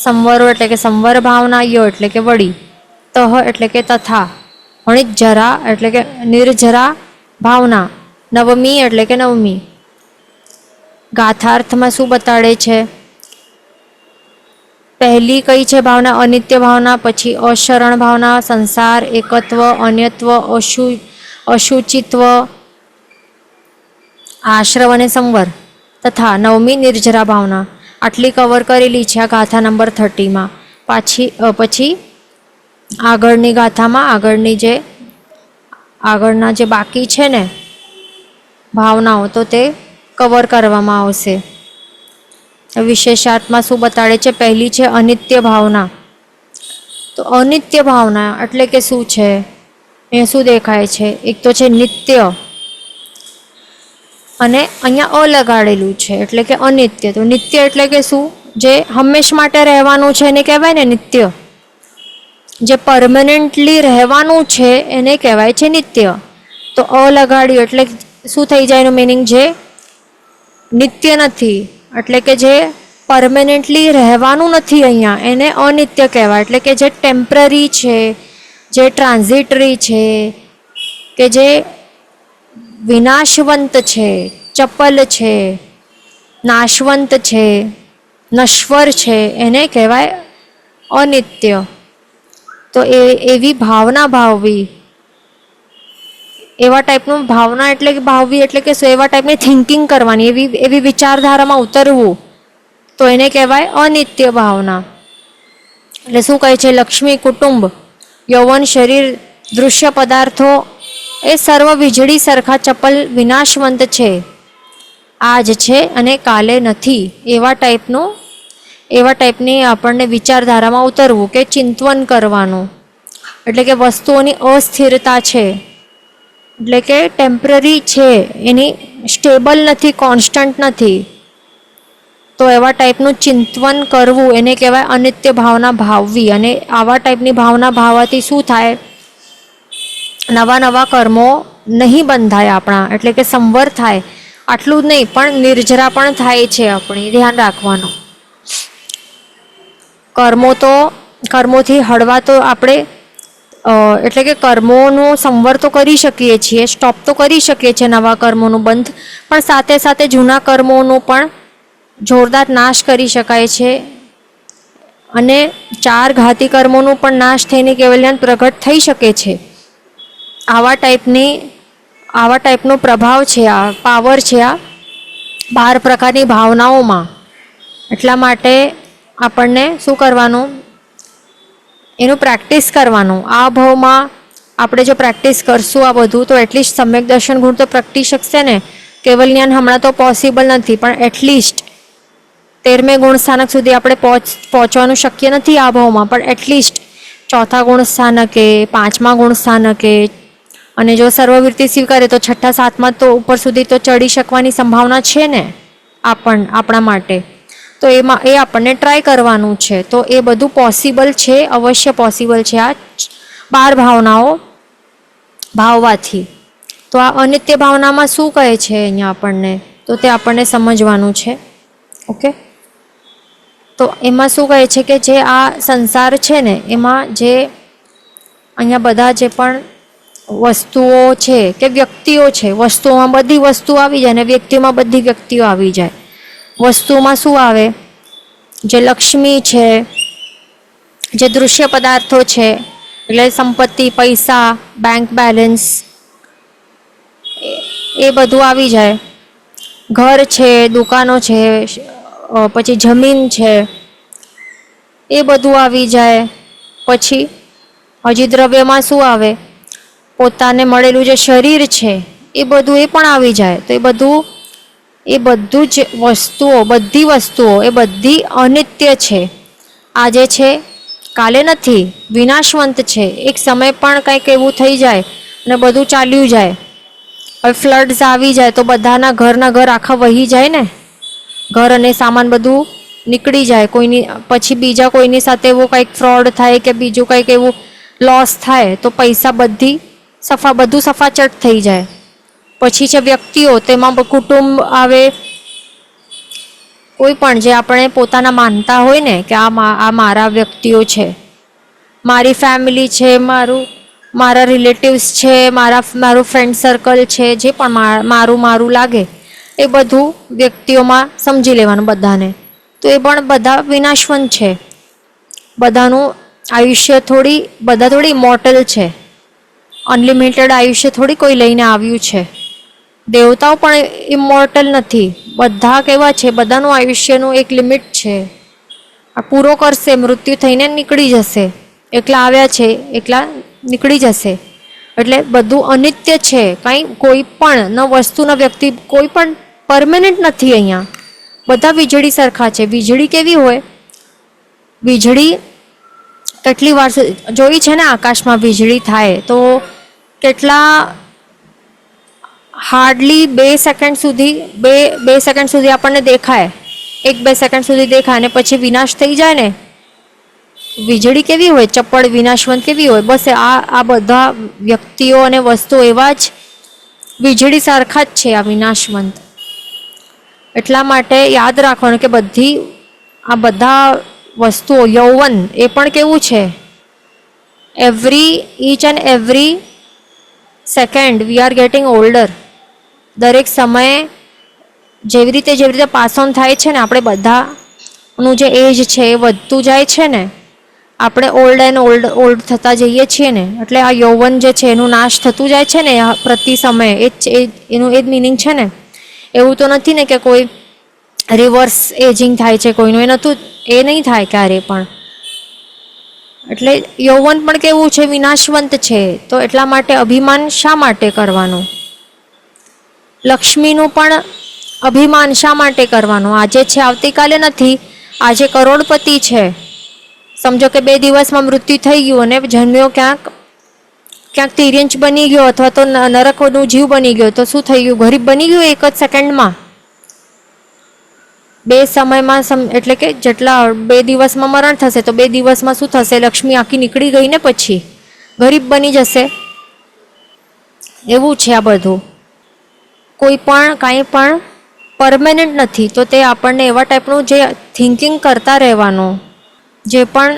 સંવરો એટલે કે સંવર ભાવના, યો એટલે કે વળી, તહ એટલે કે તથા, અણિજરા એટલે કે નિર્જરા ભાવના, નવમી એટલે કે નવમી. ગાથાર્થમાં શું બતાડે છે? પહેલી કઈ છે ભાવના? અનિત્ય ભાવના. પછી અશરણ ભાવના, સંસાર, એકત્વ, અન્યત્વ, અશુચિત્વ, આશ્રવ અને સંવર, તથા નવમી નિર્જરા ભાવના. આટલી કવર કરેલી છે આ ગાથા નંબર 30માં. પછી આગળની ગાથામાં આગળના જે બાકી છે ને ભાવનાઓ, તો તે કવર કરવામાં આવશે. વિશેષાર્થમાં શું બતાડે છે? પહેલી છે અનિત્ય ભાવના. તો અનિત્ય ભાવના એટલે કે શું છે? એ શું દેખાય છે? એક તો છે નિત્ય, અને અહીંયા અ લગાડેલું છે એટલે કે અનિત્ય. તો નિત્ય એટલે કે શું? જે હંમેશ માટે રહેવાનું છે એને કહેવાય ને નિત્ય. જે પરમનન્ટલી રહેવાનું છે એને કહેવાય છે નિત્ય. તો અ લગાડ્યું એટલે શું થઈ જાય એનું મિનિંગ? જે નિત્ય નથી એટલે કે જે પરમેનન્ટલી રહેવાનું નથી અહીંયા, એને અનિત્ય કહેવાય. એટલે કે જે ટેમ્પરરી છે, જે ટ્રાન્ઝિટરી છે, કે જે વિનાશવંત છે, ચપલ છે, નાશવંત છે, નશ્વર છે, એને કહેવાય અનિત્ય. તો એવી ભાવના ભાવવી, એવા ટાઈપનું ભાવના એટલે કે ભાવવી એટલે કે એવા ટાઈપની થિંકિંગ કરવાની, એવી વિચારધારામાં ઉતરવું, તો એને કહેવાય અનિત્ય ભાવના. એટલે શું કહે છે? લક્ષ્મી, કુટુંબ, યૌવન, શરીર, દૃશ્ય પદાર્થો એ સર્વ વીજળી સરખા ચપલ વિનાશવંત છે, આજ છે અને કાલે નથી. એવા ટાઈપની આપણને વિચારધારામાં ઉતરવું, કે ચિંતવન કરવાનું. એટલે કે વસ્તુઓની અસ્થિરતા છે, એટલે કે ટેમ્પરરી છે, એની સ્ટેબલ નથી, કોન્સ્ટન્ટ નથી. તો એવા ટાઈપનું ચિંતવન કરવું એને કહેવાય અનિત્ય ભાવના ભાવવી. અને આવા ટાઈપની ભાવના ભાવવાથી શું થાય? નવા કર્મો નહીં બંધાય આપણા, એટલે કે સંવર થાય. આટલું જ નહીં, પણ નિર્જરા પણ થાય છે આપણી, ધ્યાન રાખવાનું. કર્મોથી હળવા તો આપણે એટલે કે કર્મોનું સંવર તો કરી શકીએ છીએ, સ્ટોપ તો કરી શકીએ છીએ નવા કર્મોનું બંધ, પણ સાથે સાથે જૂના કર્મોનું પણ જોરદાર નાશ કરી શકાય છે. અને 4 ઘાતી કર્મોનું પણ નાશ થઈને કેવલ્યાન પ્રગટ થઈ શકે છે. આવા ટાઈપનો પ્રભાવ છે, આ પાવર છે આ 12 પ્રકારની ભાવનાઓમાં. એટલા માટે આપણને શું કરવાનું? એનું પ્રેક્ટિસ કરવાનું. આ ભાવમાં આપણે જો પ્રેક્ટિસ કરશું આ બધું, તો એટલીસ્ટ સમ્યક દર્શન ગુણ તો પ્રગટી શકશે ને. કેવલ જ્ઞાન હમણાં તો પોસિબલ નથી, પણ એટલીસ્ટ 13મે ગુણ સ્થાનક સુધી આપણે પહોંચવાનું શક્ય નથી આ ભાવમાં, પણ એટલીસ્ટ 4થા ગુણ સ્થાનકે, 5મા ગુણ સ્થાનકે, અને જો સર્વવૃત્તિ સ્વીકારે તો 6ઠા 7મા તો ઉપર સુધી તો ચડી શકવાની સંભાવના છે ને આપણા માટે. તો એ આપણને ટ્રાય કરવાનું છે. તો એ બધું પોસિબલ છે, અવશ્ય પોસિબલ છે આ 12 ભાવનાઓ ભાવવાથી. તો આ અનિત્ય ભાવનામાં શું કહે છે અહીંયા આપણને? તો તે આપણને સમજવાનું છે. ઓકે, તો એમાં શું કહે છે કે જે આ સંસાર છે ને, એમાં જે અહીંયા બધા જે પણ વસ્તુઓ છે કે વ્યક્તિઓ છે, વસ્તુઓમાં બધી વસ્તુ આવી જાય, અને વ્યક્તિઓમાં બધી વ્યક્તિઓ આવી જાય. વસ્તુમાં શું આવે? જે લક્ષ્મી છે, જે દૃશ્ય પદાર્થો છે, એટલે સંપત્તિ, પૈસા, બેંક બેલેન્સ, એ બધું આવી જાય. ઘર છે, દુકાનો છે, પછી જમીન છે, એ બધું આવી જાય. પછી હજી દ્રવ્યમાં શું આવે? પોતાને મળેલું જે શરીર છે એ બધું એ પણ આવી જાય. તો એ બધું જ બધી વસ્તુઓ એ બધી અનિત્ય છે. આજે છે, કાલે નથી, વિનાશવંત છે. એક સમય પણ કંઈક એવું થઈ જાય અને બધું ચાલ્યું જાય. હવે ફ્લડ્સ આવી જાય તો બધાના ઘર આખા વહી જાય ને. ઘર અને સામાન બધું નીકળી જાય. પછી બીજા કોઈની સાથે એવું કંઈક ફ્રોડ થાય કે બીજું કંઈક એવું લોસ થાય, તો પૈસા બધું સફાચટ થઈ જાય. પછી છે વ્યક્તિઓ, તેમાં કુટુંબ આવે, કોઈ પણ જે આપણે પોતાના માનતા હોય ને કે આ મારા વ્યક્તિઓ છે, મારી ફેમિલી છે, મારા રિલેટિવ્સ છે, મારું ફ્રેન્ડ સર્કલ છે, જે પણ મારું લાગે એ બધું વ્યક્તિઓમાં સમજી લેવાનું બધાને. તો એ પણ બધા વિનાશવંત છે. બધાનું આયુષ્ય બધા થોડી ઇમોર્ટલ છે. અનલિમિટેડ આયુષ્ય થોડી કોઈ લઈને આવ્યું છે. દેવતાઓ પણ ઇમોર્ટલ નથી. બધા કેવા છે, બધાનું આયુષ્યનું એક લિમિટ છે. આ પૂરો કરશે, મૃત્યુ થઈને નીકળી જશે. એકલા આવ્યા છે, એકલા નીકળી જશે. એટલે બધું અનિત્ય છે. કોઈ પણ ન વસ્તુ ન વ્યક્તિ કોઈ પણ પરમેનન્ટ નથી. અહીંયા બધા વીજળી સરખા છે. વીજળી કેવી હોય? વીજળી કેટલી વાર જોઈ છે ને, આકાશમાં વીજળી થાય તો કેટલા હાર્ડલી 2 સેકન્ડ સુધી આપણને દેખાય. 1-2 સેકન્ડ સુધી દેખાય અને પછી વિનાશ થઈ જાય ને. વીજળી કેવી હોય? ચપળ, વિનાશવંત કેવી હોય? બસ આ બધા વ્યક્તિઓ અને વસ્તુઓ એવા જ વીજળી સરખા જ છે, આ વિનાશવંત. એટલા માટે યાદ રાખવાનું કે આ બધા વસ્તુઓ, યૌવન એ પણ કેવું છે, each and every second we are getting older. દરેક સમયે જેવી રીતે પાસ ઓન થાય છે ને, આપણે બધાનું જે એજ છે એ વધતું જાય છે ને, આપણે ઓલ્ડ એન્ડ ઓલ્ડ થતા જઈએ છીએ ને, એટલે આ યૌવન જે છે એનું નાશ થતું જાય છે ને પ્રતિ સમયે. એનું એ જ મિનિંગ છે ને. એવું તો નથી ને કે કોઈ રિવર્સ એજિંગ થાય છે કોઈનું, એ નહીં થાય ક્યારેય પણ. એટલે યૌવન પણ કેવું છે, વિનાશવંત છે. તો એટલા માટે અભિમાન શા માટે કરવાનું? લક્ષ્મીનું પણ અભિમાન શા માટે કરવાનું? આજે છે, આવતીકાલે નથી. આજે કરોડપતિ છે, સમજો કે 2 દિવસમાં મૃત્યુ થઈ ગયું અને જન્મ્યો ક્યાંક તિર્યંચ બની ગયો અથવા તો નરકનો જીવ બની ગયો, તો શું થઈ ગયું? ગરીબ બની ગયું 1 જ સેકન્ડમાં. 2 સમયમાં એટલે કે જેટલા 2 દિવસમાં મરણ થશે તો 2 દિવસમાં શું થશે? લક્ષ્મી આખી નીકળી ગઈ ને, પછી ગરીબ બની જશે. એવું છે આ બધું. કોઈ પણ કાંઈ પણ પરમેનન્ટ નથી. તો તે આપણને એવા ટાઈપનું જે થિંકિંગ કરતા રહેવાનું, જે પણ.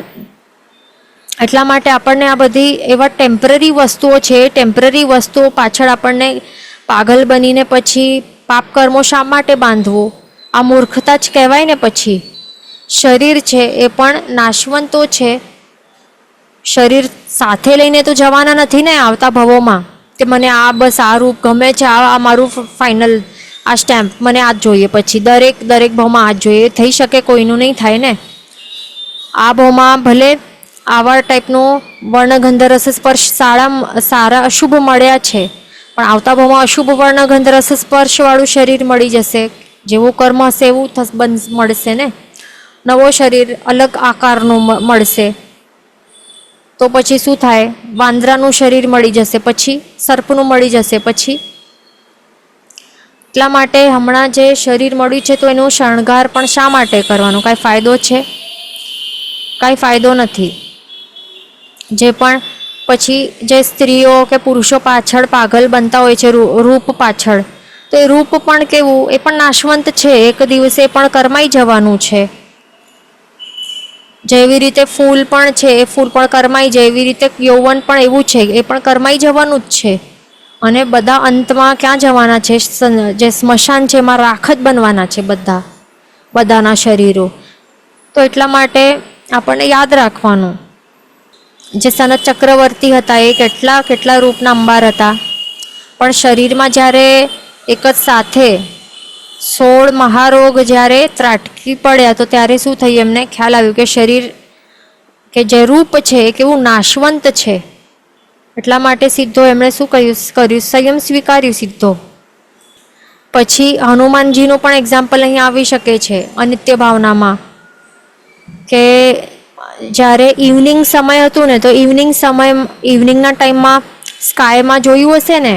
એટલા માટે આપણને આ બધી એવા ટેમ્પરરી વસ્તુઓ છે, ટેમ્પરરી વસ્તુઓ પાછળ આપણને પાગલ બનીને પછી પાપ કર્મો શા માટે બાંધવું? આ મૂર્ખતા જ કહેવાય ને. પછી શરીર છે એ પણ નાશવંતો છે. શરીર સાથે લઈને તો જવાના નથી ને આવતા ભવોમાં, કે મને બસ આ રૂપ ગમે છે, આ મારું ફાઇનલ, આ સ્ટેમ્પ મને આ જ જોઈએ, પછી દરેક ભાવમાં આ જ જોઈએ. થઈ શકે? કોઈનું નહીં થાય ને. આ ભાવમાં ભલે આવા ટાઈપનું વર્ણગંધ રસ સ્પર્શ સારા અશુભ મળ્યા છે, પણ આવતા ભાવમાં અશુભ વર્ણગંધ રસ સ્પર્શવાળું શરીર મળી જશે. જેવું કર્મ હશે એવું મળશે ને. નવો શરીર અલગ આકારનું મળશે. તો પછી શું થાય? વાંદરાનું શરીર મળી જશે, પછી સર્પનું મળી જશે. પછી એટલા માટે હમણાં જે શરીર મળ્યું છે તો એનો શણગાર પણ શા માટે કરવાનો? કાંઈ ફાયદો છે? કાંઈ ફાયદો નથી. જે પણ પછી જે સ્ત્રીઓ કે પુરુષો પાછળ પાગલ બનતા હોય છે રૂપ પાછળ, તો એ રૂપ પણ કેવું? એ પણ નાશવંત છે. એક દિવસે પણ કરમાઈ જવાનું છે. જેવી રીતે ફૂલ પણ છે, એ ફૂલ પણ કરમાઈ જાય. એવી રીતે યૌવન પણ એવું છે, એ પણ કરમાઈ જવાનું જ છે. અને બધા અંતમાં ક્યાં જવાના છે? જે સ્મશાન છે એમાં રાખ જ બનવાના છે બધાના શરીરો. તો એટલા માટે આપણને યાદ રાખવાનું. જે સનત ચક્રવર્તી હતા એ કેટલા રૂપના અંબાર હતા, પણ શરીરમાં જ્યારે એક જ સાથે 16 મહારોગ જ્યારે ત્રાટકી પડ્યા તો ત્યારે શું થયું? એમને ખ્યાલ આવ્યું કે શરીર કે જે રૂપ છે એ કેવું નાશવંત છે. એટલા માટે સીધો એમણે શું કર્યું? સંયમ સ્વીકાર્યું સીધો. પછી હનુમાનજીનું પણ એક્ઝામ્પલ અહીં આવી શકે છે અનિત્ય ભાવનામાં, કે જ્યારે ઇવનિંગ સમય હતું ને, તો ઇવનિંગના ટાઈમમાં સ્કાયમાં જોયું હશે ને,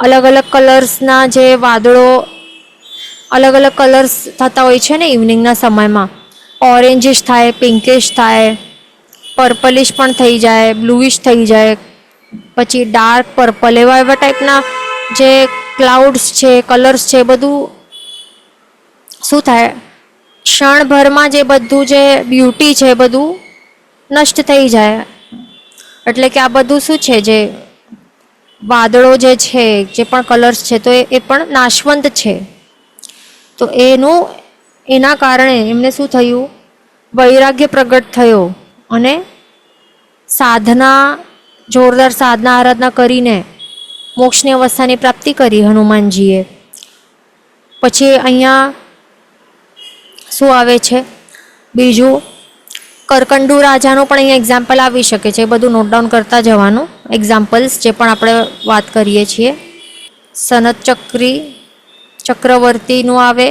અલગ અલગ કલર્સના જે વાદળો અલગ અલગ કલર્સ થતા હોય છે ને ઇવનિંગના સમયમાં. ઓરેન્જીશ થાય, પિંકિશ થાય, પર્પલિશ પણ થઈ જાય, બ્લુઇશ થઈ જાય, પછી ડાર્ક પર્પલ, એવા ટાઈપના જે ક્લાઉડ્સ છે, કલર્સ છે, બધું શું થાય? ક્ષણભરમાં જે બધું જે બ્યુટી છે બધું નષ્ટ થઈ જાય. એટલે કે આ બધું શું છે, જે વાદળો જે છે, જે પણ કલર્સ છે, તો એ પણ નાશવંત છે. તો એના કારણે એમને શું થયું, વૈરાગ્ય પ્રગટ થયો અને સાધના, જોરદાર સાધના આરાધના કરીને મોક્ષની અવસ્થાની પ્રાપ્તિ કરી હનુમાનજીએ. પછી અહીંયા શું આવે છે બીજું, કરકંડુ રાજાનું પણ અહીંયા એક્ઝામ્પલ આવી શકે છે. એ બધું નોટ ડાઉન કરતા જવાનું, એક્ઝામ્પલ્સ જે પણ આપણે વાત કરીએ છીએ. સનત ચક્રવર્તીનું આવે,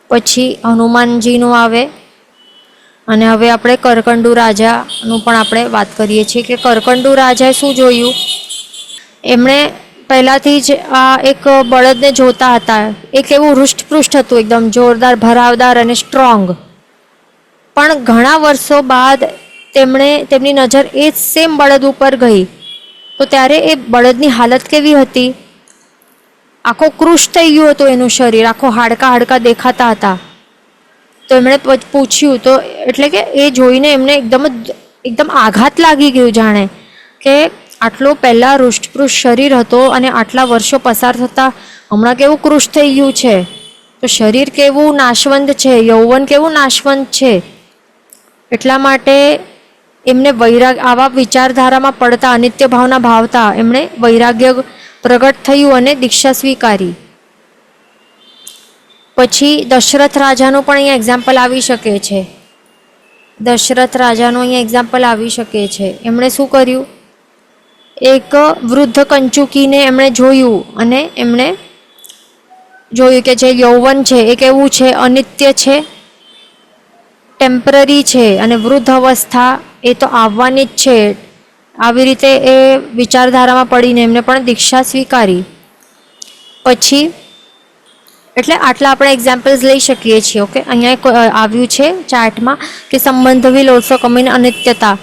પછી હનુમાનજીનું આવે, અને હવે આપણે કરકંડુ રાજાનું પણ આપણે વાત કરીએ છીએ કે કરકંડુ રાજાએ શું જોયું. એમણે પહેલાંથી જ આ એક બળદને જોતા હતા. એક એવું હૃષ્ટપૃષ્ટ હતું, એકદમ જોરદાર, ભરાવદાર અને સ્ટ્રોંગ. પણ ઘણા વર્ષો બાદ તેમની નજર એ સેમ બળદ ઉપર ગઈ, તો ત્યારે એ બળદની હાલત કેવી હતી, આખો કૃશ થઈ ગયું હતું એનું શરીર, આખો હાડકા દેખાતા હતા. તો એમણે પૂછ્યું, તો એટલે કે એ જોઈને એમને એકદમ આઘાત લાગી ગયું, જાણે કે આટલો પહેલાં હૃષ્ટપૃષ્ટ શરીર હતો અને આટલા વર્ષો પસાર થતાં હમણાં કેવું કૃશ થઈ ગયું છે. તો શરીર કેવું નાશવંત છે, યૌવન કેવું નાશવંત છે. એટલા માટે એમને આવા વિચારધારામાં પડતા, અનિત્ય ભાવના ભાવતા એમણે વૈરાગ્ય પ્રગટ થયું અને દીક્ષા સ્વીકારી. પછી દશરથ રાજાનું પણ અહીંયા એક્ઝામ્પલ આવી શકે છે. દશરથ રાજાનું અહીંયા એક્ઝામ્પલ આવી શકે છે. એમણે શું કર્યું, એક વૃદ્ધ કંચુકીને એમણે જોયું અને એમણે જોયું કે જે યૌવન છે એ કેવું છે, અનિત્ય છે, ટેમ્પરરી છે, અને વૃદ્ધ અવસ્થા એ તો આવવાની જ છે. આવી રીતે એ વિચારધારામાં પડીને એમને પણ દીક્ષા સ્વીકારી. પછી એટલે આટલા આપણે એક્ઝામ્પલ્સ લઈ શકીએ છીએ. ઓકે, અહીંયા આવ્યું છે ચાર્ટમાં કે સંબંધ વિલ ઓલ્સો કમ ઇન અનિત્યતા.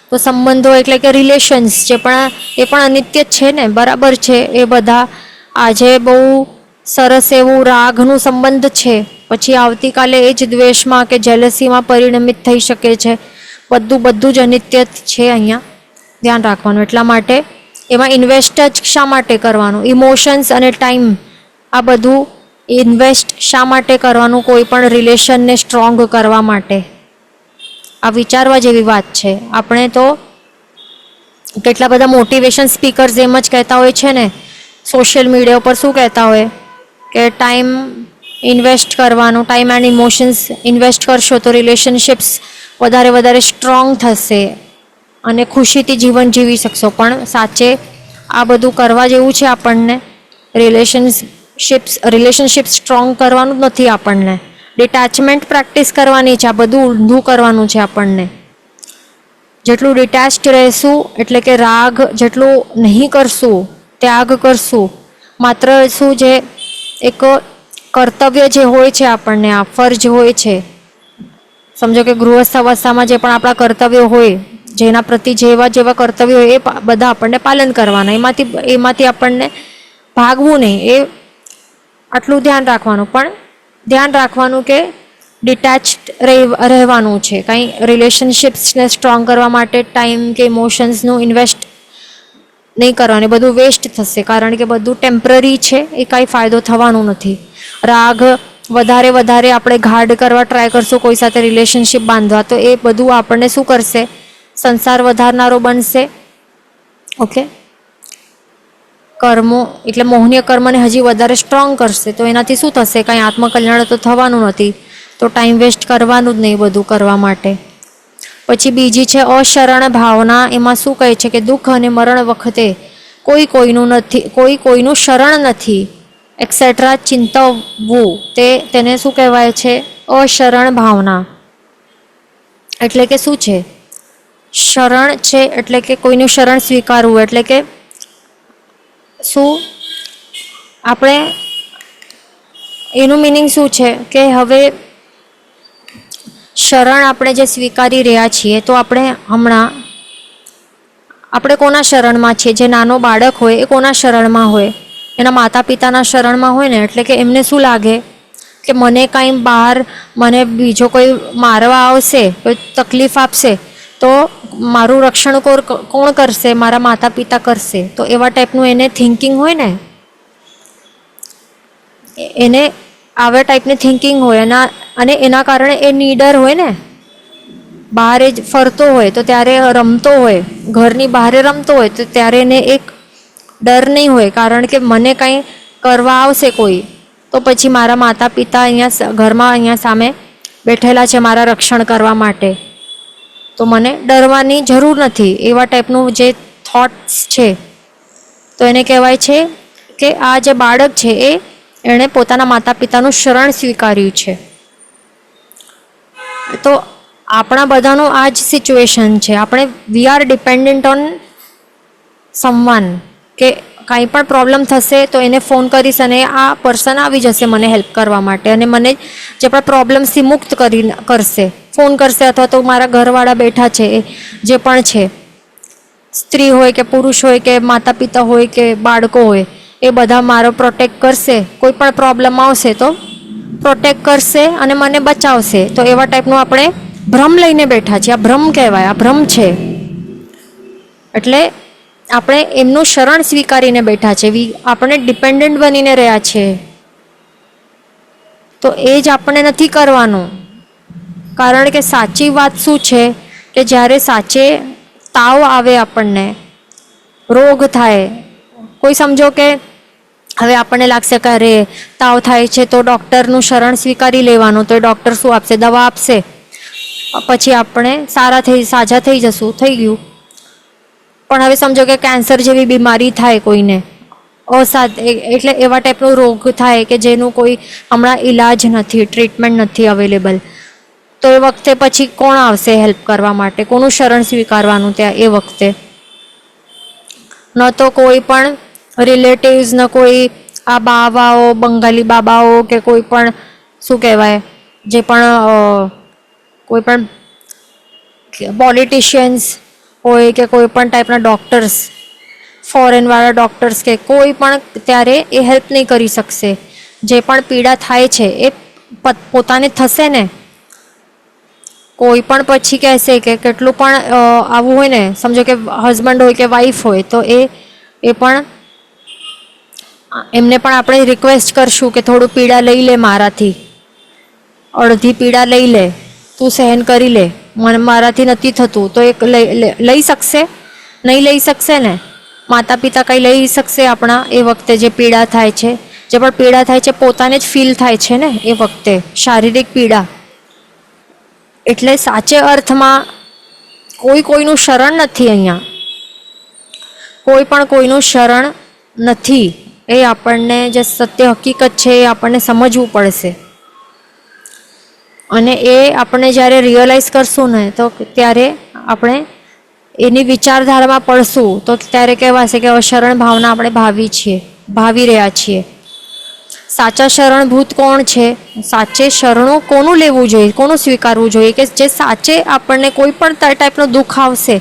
તો સંબંધો એટલે કે રિલેશન્સ એ પણ અનિત્ય જ છે ને, બરાબર છે. એ બધા આજે બહુ સરસ એવું રાગનું સંબંધ છે, પછી આવતીકાલે એ જ દ્વેષમાં કે જેલસીમાં પરિણમિત થઈ શકે છે. બધું જ અનિત્ય છે. અહીંયા ધ્યાન રાખવાનું. એટલા માટે એમાં ઇન્વેસ્ટ જ શા માટે કરવાનું, ઇમોશન્સ અને ટાઈમ, આ બધું ઇન્વેસ્ટ શા માટે કરવાનું, કોઈ પણ રિલેશનને સ્ટ્રોંગ કરવા માટે. આ વિચારવા જેવી વાત છે. આપણે તો કેટલા બધા મોટિવેશન સ્પીકર્સ એમ જ કહેતા હોય છે ને, સોશિયલ મીડિયા ઉપર શું કહેતા હોય કે ટાઈમ ઇન્વેસ્ટ કરવાનું, ટાઈમ એન્ડ ઇમોશન્સ ઇન્વેસ્ટ કરશો તો રિલેશનશિપ્સ વધારે સ્ટ્રોંગ થશે અને ખુશીથી જીવન જીવી શકશો. પણ સાચે આ બધું કરવા જેવું છે આપણને. રિલેશનશિપ સ્ટ્રોંગ કરવાનું જ નથી આપણને, ડિટેચમેન્ટ પ્રેક્ટિસ કરવાની છે. આ બધું ઊંધું કરવાનું છે આપણને. જેટલું ડિટેચ્ડ રહેશું, એટલે કે રાગ જેટલું નહીં કરશું, ત્યાગ કરશું, માત્ર શું જે એક કર્તવ્ય જે હોય છે આપણને, આ ફરજ હોય છે, સમજો કે ગૃહસ્થ અવસ્થામાં જે પણ આપણા કર્તવ્યો હોય, જેના પ્રતિ જેવા કર્તવ્યો હોય એ બધા આપણને પાલન કરવાના. એમાંથી આપણને ભાગવું નહીં, એ આટલું ધ્યાન રાખવાનું. પણ ધ્યાન રાખવાનું કે ડિટેચ્ડ રહેવાનું છે. કંઈ રિલેશનશિપ્સને સ્ટ્રોંગ કરવા માટે ટાઈમ કે ઇમોશન્સનું ઇન્વેસ્ટ નહીં કરવાનું, બધું વેસ્ટ થશે. કારણ કે બધું ટેમ્પરરી છે, એ કાંઈ ફાયદો થવાનું નથી. રાગ વધારે આપણે ગાઢ કરવા ટ્રાય કરશું કોઈ સાથે રિલેશનશિપ બાંધવા, તો એ બધું આપણને શું કરશે, સંસાર વધારનારો બનશે. ઓકે, કર્મો એટલે મોહનીય કર્મને હજી વધારે સ્ટ્રોંગ કરશે. તો એનાથી શું થશે, કાંઈ આત્મકલ્યાણ તો થવાનું નથી. તો ટાઈમ વેસ્ટ કરવાનું જ નહીં બધું કરવા માટે. પછી બીજી છે અશરણ ભાવના. એમાં શું કહે છે કે દુઃખ અને મરણ વખતે કોઈનું શરણ નથી એક્સેટ્રા ચિંતવવું, તેને શું કહેવાય છે, અશરણ ભાવના. એટલે કે શું છે, શરણ છે એટલે કે કોઈનું શરણ સ્વીકારવું, એટલે કે શું, આપણે એનું મિનિંગ શું છે કે હવે શરણ આપણે જે સ્વીકારી રહ્યા છીએ, તો આપણે કોના શરણમાં છીએ. જે નાનો બાળક હોય એ કોના શરણમાં હોય, એના માતા પિતાના શરણમાં હોય ને. એટલે કે એમને શું લાગે કે મને કાંઈ બહાર મને બીજો કોઈ મારવા આવશે, કોઈ તકલીફ આપશે તો મારું રક્ષણ કોણ કરશે? મારા માતા પિતા કરશે. તો એવા ટાઈપનું એને થિંકિંગ હોય ને, એને આવા ટાઈપની થિંકિંગ હોય અને એના કારણે એ નીડર હોય ને, બહાર જ ફરતો હોય તો ત્યારે રમતો હોય, ઘરની બહાર રમતો હોય તો ત્યારે એને એક ડર નહીં હોય, કારણ કે મને કંઈ કરવા આવશે કોઈ તો પછી મારા માતા પિતા અહીંયા ઘરમાં અહીંયા સામે બેઠેલા છે મારા રક્ષણ કરવા માટે, તો મને ડરવાની જરૂર નથી. એવા ટાઈપનું જે થોટ્સ છે તો એને કહેવાય છે કે આ જે બાળક છે એણે પોતાના માતા પિતાનું શરણ સ્વીકાર્યું છે. તો આપણા બધાનું આ જ સિચ્યુએશન છે. આપણે we are dependent on someone, કે કાંઈ પણ પ્રોબ્લેમ થશે તો એને ફોન કરીશ અને આ પર્સન આવી જશે મને હેલ્પ કરવા માટે અને મને જે પણ પ્રોબ્લેમ્સથી મુક્ત કરશે, ફોન કરશે, અથવા તો મારા ઘરવાળા બેઠા છે જે પણ છે, સ્ત્રી હોય કે પુરુષ હોય કે માતા પિતા હોય કે બાળકો હોય, એ બધા મારો પ્રોટેક્ટ કરશે. કોઈ પણ પ્રોબ્લેમ આવશે તો પ્રોટેક્ટ કરશે અને મને બચાવશે. તો એવા ટાઈપનું આપણે ભ્રમ લઈને બેઠા છીએ. આ ભ્રમ કહેવાય, આ ભ્રમ છે. એટલે આપણે એમનું શરણ સ્વીકારીને બેઠા છે, આપણે ડિપેન્ડન્ટ બનીને રહ્યા છે. તો એ જ આપણે નથી કરવાનું. કારણ કે સાચી વાત શું છે કે જ્યારે સાચે તાવ આવે, આપણને રોગ થાય, કોઈ સમજો કે હવે આપણને લાગશે કે અરે તાવ થાય છે તો ડૉક્ટરનું શરણ સ્વીકારી લેવાનું, તો એ ડૉક્ટર શું આપશે? દવા આપશે, પછી આપણે સાજા થઈ જશું, થઈ ગયું. પણ હવે સમજો કે કેન્સર જેવી બીમારી થાય કોઈને, એટલે એવા ટાઈપનો રોગ થાય કે જેનું કોઈ હમણાં ઈલાજ નથી, ટ્રીટમેન્ટ નથી અવેલેબલ, તો એ વખતે પછી કોણ આવશે હેલ્પ કરવા માટે? કોનું શરણ સ્વીકારવાનું ત્યાં એ વખતે? ન તો કોઈ પણ રિલેટિવ્સ, ન કોઈ આ બાવાઓ, બંગાળી બાબાઓ કે કોઈ પણ શું કહેવાય, જે પણ કોઈ પણ પોલિટિશિયન્સ હોય કે કોઈ પણ ટાઈપના ડૉક્ટર્સ, ફોરેનવાળા ડૉક્ટર્સ કે કોઈ પણ ત્યારે એ હેલ્પ નહીં કરી શકશે. જે પણ પીડા થાય છે એ પોતાને થશે ને. કોઈ પણ પછી કહેશે કે કેટલું પણ આવું હોય ને, સમજો કે હસબન્ડ હોય કે વાઈફ હોય તો એ પણ એમને પણ આપણે રિક્વેસ્ટ કરશું કે થોડું પીડા લઈ લે મારાથી, અડધી પીડા લઈ લે, તું સહન કરી લે, મારાથી નથી થતું. તો એક લઈ શકશે? નહીં લઈ શકશે ને. માતા પિતા કંઈ લઈ શકશે આપણા એ વખતે જે પીડા થાય છે? જે પણ પીડા થાય છે પોતાને જ ફીલ થાય છે ને એ વખતે, શારીરિક પીડા. એટલે સાચે અર્થમાં કોઈનું શરણ નથી અહીંયા, કોઈ પણ કોઈનું શરણ નથી. એ આપણને જે સત્ય હકીકત છે એ આપણને સમજવું પડશે. અને એ આપણે જ્યારે રિયલાઇઝ કરશું ને તો ત્યારે આપણે એની વિચારધારામાં પડશું, તો ત્યારે કહેવાશે કે શરણ ભાવના આપણે ભાવી રહ્યા છીએ. સાચા શરણભૂત કોણ છે? સાચે શરણું કોનું લેવું જોઈએ, કોનું સ્વીકારવું જોઈએ? કે જે સાચે આપણને કોઈ પણ ટાઈપનું દુઃખ આવશે,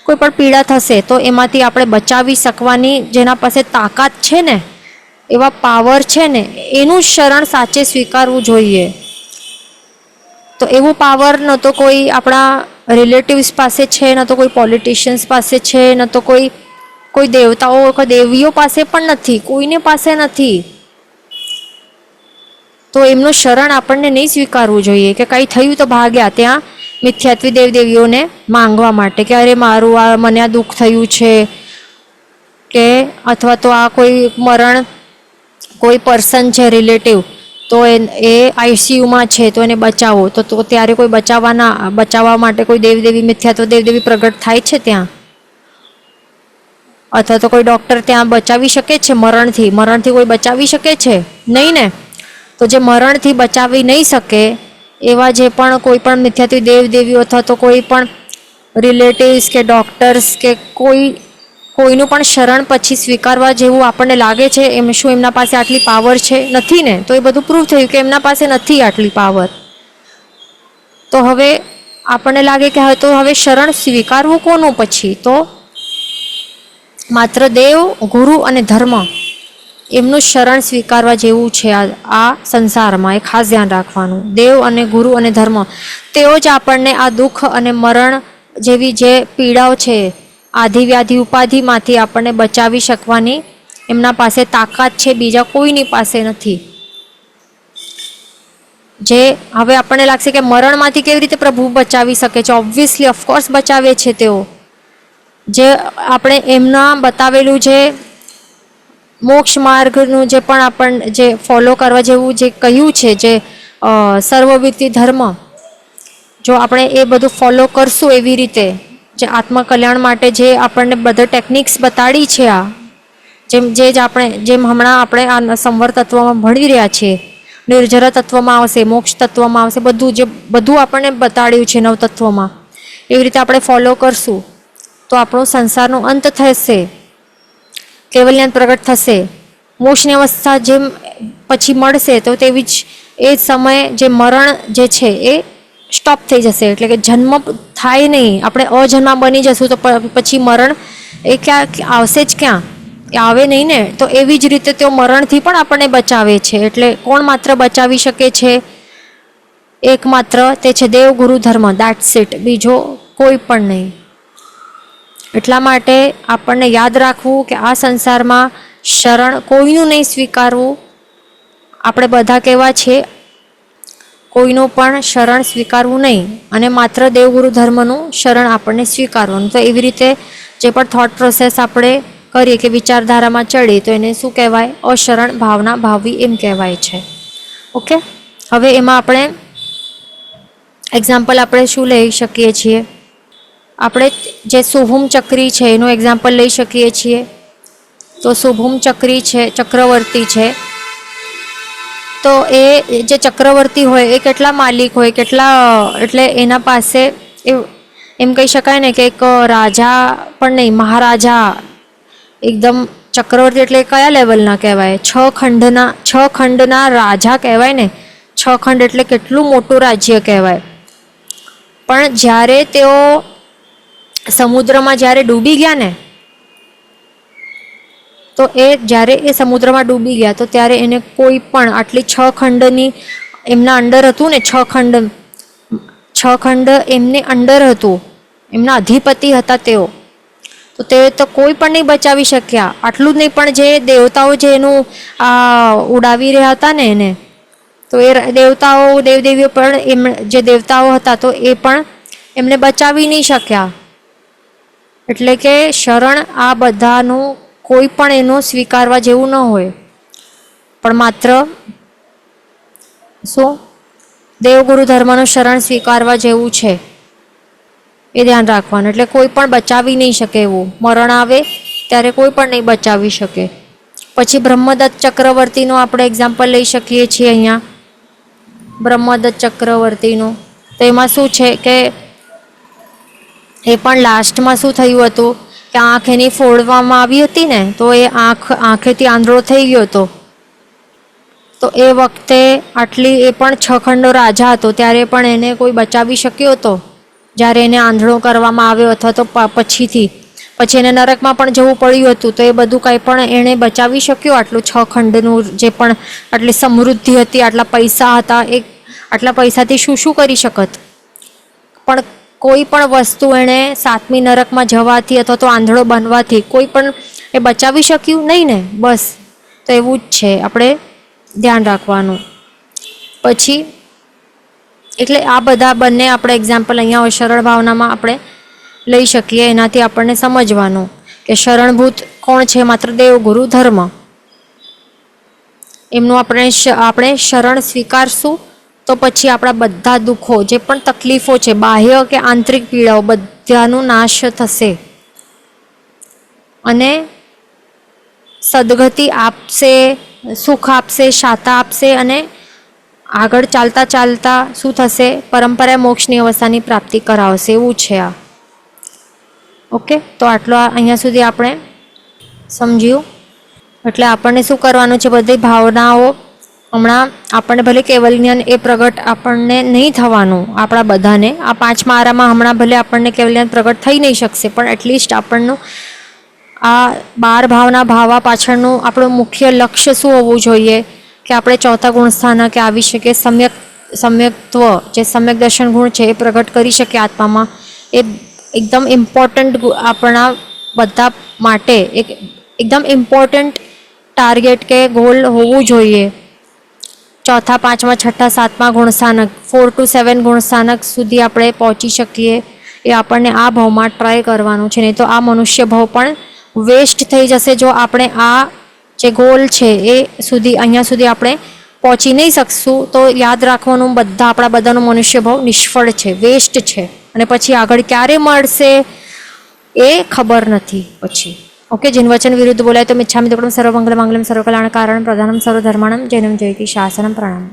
કોઈ પણ પીડા થશે તો એમાંથી આપણે બચાવી શકવાની જેના પાસે તાકાત છે ને, એવા પાવર છે ને, એનું શરણ સાચે સ્વીકારવું જોઈએ. તો એવું પાવર ન તો કોઈ આપણા રિલેટિવ્સ પાસે છે, ન તો કોઈ પોલિટિશિયન્સ પાસે છે, ન તો કોઈ દેવતાઓ કે દેવીઓ પાસે પણ નથી, કોઈને પાસે નથી. તો એમનું શરણ આપણને નહીં સ્વીકારવું જોઈએ. કે કંઈ થયું તો ભાગ્યા ત્યાં મિથ્યાત્વી દેવદેવીઓને માંગવા માટે કે અરે મારું મને આ દુઃખ થયું છે, કે અથવા તો આ કોઈ મરણ, કોઈ પર્સન છે રિલેટિવ, તો એ આઈસીયુમાં છે તો એને બચાવો, તો ત્યારે કોઈ બચાવવા માટે કોઈ દેવદેવી, મિથ્યાત્વ દેવદેવી પ્રગટ થાય છે ત્યાં? અથવા તો કોઈ ડૉક્ટર ત્યાં બચાવી શકે છે મરણથી કોઈ બચાવી શકે છે? નહીં ને. તો જે મરણથી બચાવી નહીં શકે એવા જે પણ કોઈ પણ મિથ્યાત્વી દેવદેવીઓ અથવા તો કોઈ પણ રિલેટિવ્સ કે ડૉક્ટર્સ કે કોઈનું પણ શરણ પછી સ્વીકારવા જેવું આપણને લાગે છે, શું એમના પાસે આટલી પાવર છે? નથી ને. તો એ બધું પ્રૂવ થયું કે એમના પાસે નથી આટલી પાવર. તો હવે આપણને લાગે કે હવે શરણ સ્વીકારવું કોનું પછી? તો માત્ર દેવ, ગુરુ અને ધર્મ, એમનું શરણ સ્વીકારવા જેવું છે આ સંસારમાં. એ ખાસ ધ્યાન રાખવાનું. દેવ અને ગુરુ અને ધર્મ તેઓ જ આપણને આ દુઃખ અને મરણ જેવી જે પીડાઓ છે, આધિવ્યાધિ ઉપાધિમાંથી આપણને બચાવી શકવાની એમના પાસે તાકાત છે, બીજા કોઈની પાસે નથી. જે હવે આપણને લાગશે કે મરણમાંથી કેવી રીતે પ્રભુ બચાવી શકે છે? ઓબ્વિયસલી ઓફકોર્સ બચાવે છે તેઓ. જે આપણે એમના બતાવેલું જે મોક્ષ માર્ગનું જે પણ આપણને જે ફોલો કરવા જેવું જે કહ્યું છે, જે સર્વવિધિ ધર્મ, જો આપણે એ બધું ફોલો કરશું એવી રીતે, જે આત્મકલ્યાણ માટે જે આપણને બધા ટેકનિક્સ બતાડી છે, આ જેમ હમણાં આપણે આ સંવર તત્વમાં ભણી રહ્યા છીએ, નિર્જરા તત્વમાં આવશે, મોક્ષ તત્વમાં આવશે, બધું આપણને બતાડ્યું છે નવ તત્વમાં. એવી રીતે આપણે ફોલો કરશું તો આપણો સંસારનો અંત થશે, કેવલ જ્ઞાન પ્રગટ થશે. મોક્ષની અવસ્થા જેમ પછી મળશે તો તેવી જ એ સમયે જે મરણ જે છે એ સ્ટોપ થઈ જશે. એટલે કે જન્મ થાય નહીં, આપણે અજન્મા બની જશું તો પછી મરણ એ ક્યાં આવશે જ ક્યાં? એ આવે નહીં ને. તો એવી જ રીતે તેઓ મરણથી પણ આપણને બચાવે છે. એટલે કોણ માત્ર બચાવી શકે છે? એકમાત્ર તે છે દેવ ગુરુ ધર્મ. That's it. બીજો કોઈ પણ નહીં. એટલા માટે આપણને યાદ રાખવું કે આ સંસારમાં શરણ કોઈનું નહીં સ્વીકારવું. આપણે બધા કેવા છે, કોઈનું પણ શરણ સ્વીકારવું નહીં અને માત્ર દેવગુરુ ધર્મનું શરણ આપણને સ્વીકારવાનું. તો એવી રીતે જે પણ થોટ પ્રોસેસ આપણે કરીએ કે વિચારધારામાં ચડીએ તો એને શું કહેવાય? અશરણ ભાવના ભાવવી એમ કહેવાય છે. ઓકે, હવે એમાં આપણે એક્ઝામ્પલ આપણે શું લઈ શકીએ છીએ? આપણે જે શુભમ ચક્રી છે એનું એક્ઝામ્પલ લઈ શકીએ છીએ. તો શુભમ ચક્રી છે, ચક્રવર્તી છે, તો એ જે ચક્રવર્તી હોય એ કેટલા માલિક હોય, કેટલા, એટલે એના પાસે એમ કહી શકાય ને કે એક રાજા પણ નહીં, મહારાજા એકદમ. ચક્રવર્તી એટલે કયા લેવલના કહેવાય? 6 ખંડના રાજા કહેવાય ને. 6 ખંડ એટલે કેટલું મોટું રાજ્ય કહેવાય. પણ જ્યારે તેઓ સમુદ્રમાં જ્યારે ડૂબી ગયા ને, તો જ્યારે એ સમુદ્રમાં ડૂબી ગયા તો ત્યારે એને કોઈ પણ આટલી 6 ખંડની એમના અંડર હતું ને, 6 ખંડ એમને અંડર હતું, એમના અધિપતિ હતા તેઓ. તો તે તો કોઈ પણ નહીં બચાવી શક્યા. આટલું જ નહીં, પણ જે દેવતાઓ જે એનું ઉડાવી રહ્યા હતા ને એને, તો એ દેવતાઓ દેવદેવીઓ પણ જે દેવતાઓ હતા તો એ પણ એમને બચાવી નહીં શક્યા. એટલે કે શરણ આ બધાનું કોઈ પણ એનું સ્વીકારવા જેવું ન હોય, પણ માત્ર શું દેવગુરુ ધર્મનું શરણ સ્વીકારવા જેવું છે. એ ધ્યાન રાખવાનું. એટલે કોઈ પણ બચાવી નહીં શકે એવું. મરણ આવે ત્યારે કોઈ પણ નહીં બચાવી શકે. પછી બ્રહ્મદત્ત ચક્રવર્તીનું આપણે એક્ઝામ્પલ લઈ શકીએ છીએ અહીંયા. બ્રહ્મદત્ત ચક્રવર્તીનું તો એમાં શું છે કે એ પણ લાસ્ટમાં શું થયું હતું કે આંખ એની ફોડવામાં આવી હતી ને, તો એ આંખેથી આંધળો થઈ ગયો હતો. તો એ વખતે આટલી એ પણ 6 ખંડનો રાજા હતો, ત્યારે પણ એને કોઈ બચાવી શક્યો હતો જ્યારે એને આંધળો કરવામાં આવ્યો, અથવા તો પછી એને નરકમાં પણ જવું પડ્યું હતું. તો એ બધું કંઈ પણ એણે બચાવી શક્યો? આટલું 6 ખંડનું જે પણ આટલી સમૃદ્ધિ હતી, આટલા પૈસા હતા, આટલા પૈસાથી શું કરી શકત? પણ કોઈ પણ વસ્તુ એણે 7મી નરકમાં જવાથી અથવા તો આંધળો બનવાથી કોઈ પણ એ બચાવી શક્યું નહીં ને. બસ, તો એવું જ છે, આપણે ધ્યાન રાખવાનું. પછી એટલે આ બધા બંને આપણે એક્ઝામ્પલ અહીંયા શરણ ભાવનામાં આપણે લઈ શકીએ. એનાથી આપણને સમજવાનું કે શરણભૂત કોણ છે? માત્ર દેવગુરુ ધર્મ. એમનું આપણે શરણ સ્વીકારશું તો પછી આપણા બધા દુઃખો, જે પણ તકલીફો છે, બાહ્ય કે આંતરિક પીડાઓ, બધાનું નાશ થશે અને સદગતિ આપશે, સુખ આપશે, શાતા આપશે અને આગળ ચાલતા ચાલતા શું થશે? પરંપરા મોક્ષની અવસ્થાની પ્રાપ્તિ કરાવશે. એવું છે આ. ઓકે, તો આટલો અહીંયા સુધી આપણે સમજ્યું. એટલે આપણને શું કરવાનું છે? બધી ભાવનાઓ હમણાં આપણને ભલે કેવલ જ્ઞાન એ પ્રગટ આપણને નહીં થવાનું, આપણા બધાને આ 5મા આરામાં હમણાં ભલે આપણને કેવલ જ્ઞાન પ્રગટ થઈ નહીં શકશે, પણ એટલીસ્ટ આ 12 ભાવના ભાવા પાછળનું આપણું મુખ્ય લક્ષ્ય શું હોવું જોઈએ કે આપણે ચોથા ગુણ સ્થાનકે આવી શકીએ, સમ્યક્ત્વ જે સમ્યક દર્શન ગુણ છે એ પ્રગટ કરી શકીએ આત્મામાં. એ એકદમ ઇમ્પોર્ટન્ટ આપણા બધા માટે એકદમ ઇમ્પોર્ટન્ટ ટાર્ગેટ કે ગોલ હોવું જોઈએ. ચોથા, પાંચમા, છઠ્ઠા, સાતમા ગુણસ્થાનક 4 to 7 ગુણસ્થાનક સુધી આપણે પહોંચી શકીએ એ આપણને આ ભાવમાં ટ્રાય કરવાનું છે. નહીં તો આ મનુષ્ય ભાવ પણ વેસ્ટ થઈ જશે જો આપણે આ જે ગોલ છે એ સુધી અહીંયા સુધી આપણે પહોંચી નહીં શકશું. તો યાદ રાખવાનું આપણા બધાનું મનુષ્ય ભાવ નિષ્ફળ છે, વેસ્ટ છે, અને પછી આગળ ક્યારે મળશે એ ખબર નથી પછી. ઓકે, જીન વચન વિરુદ્ધ બોલાય તો મિચ્છામિ દુક્કડમ સર્વમંગલ માંગલ્યમ સર્વકલ્યાણ કારણ પ્રધાનમ સર્વધર્માણમ જૈનમ જયતિ શાસનમ પ્રણામ.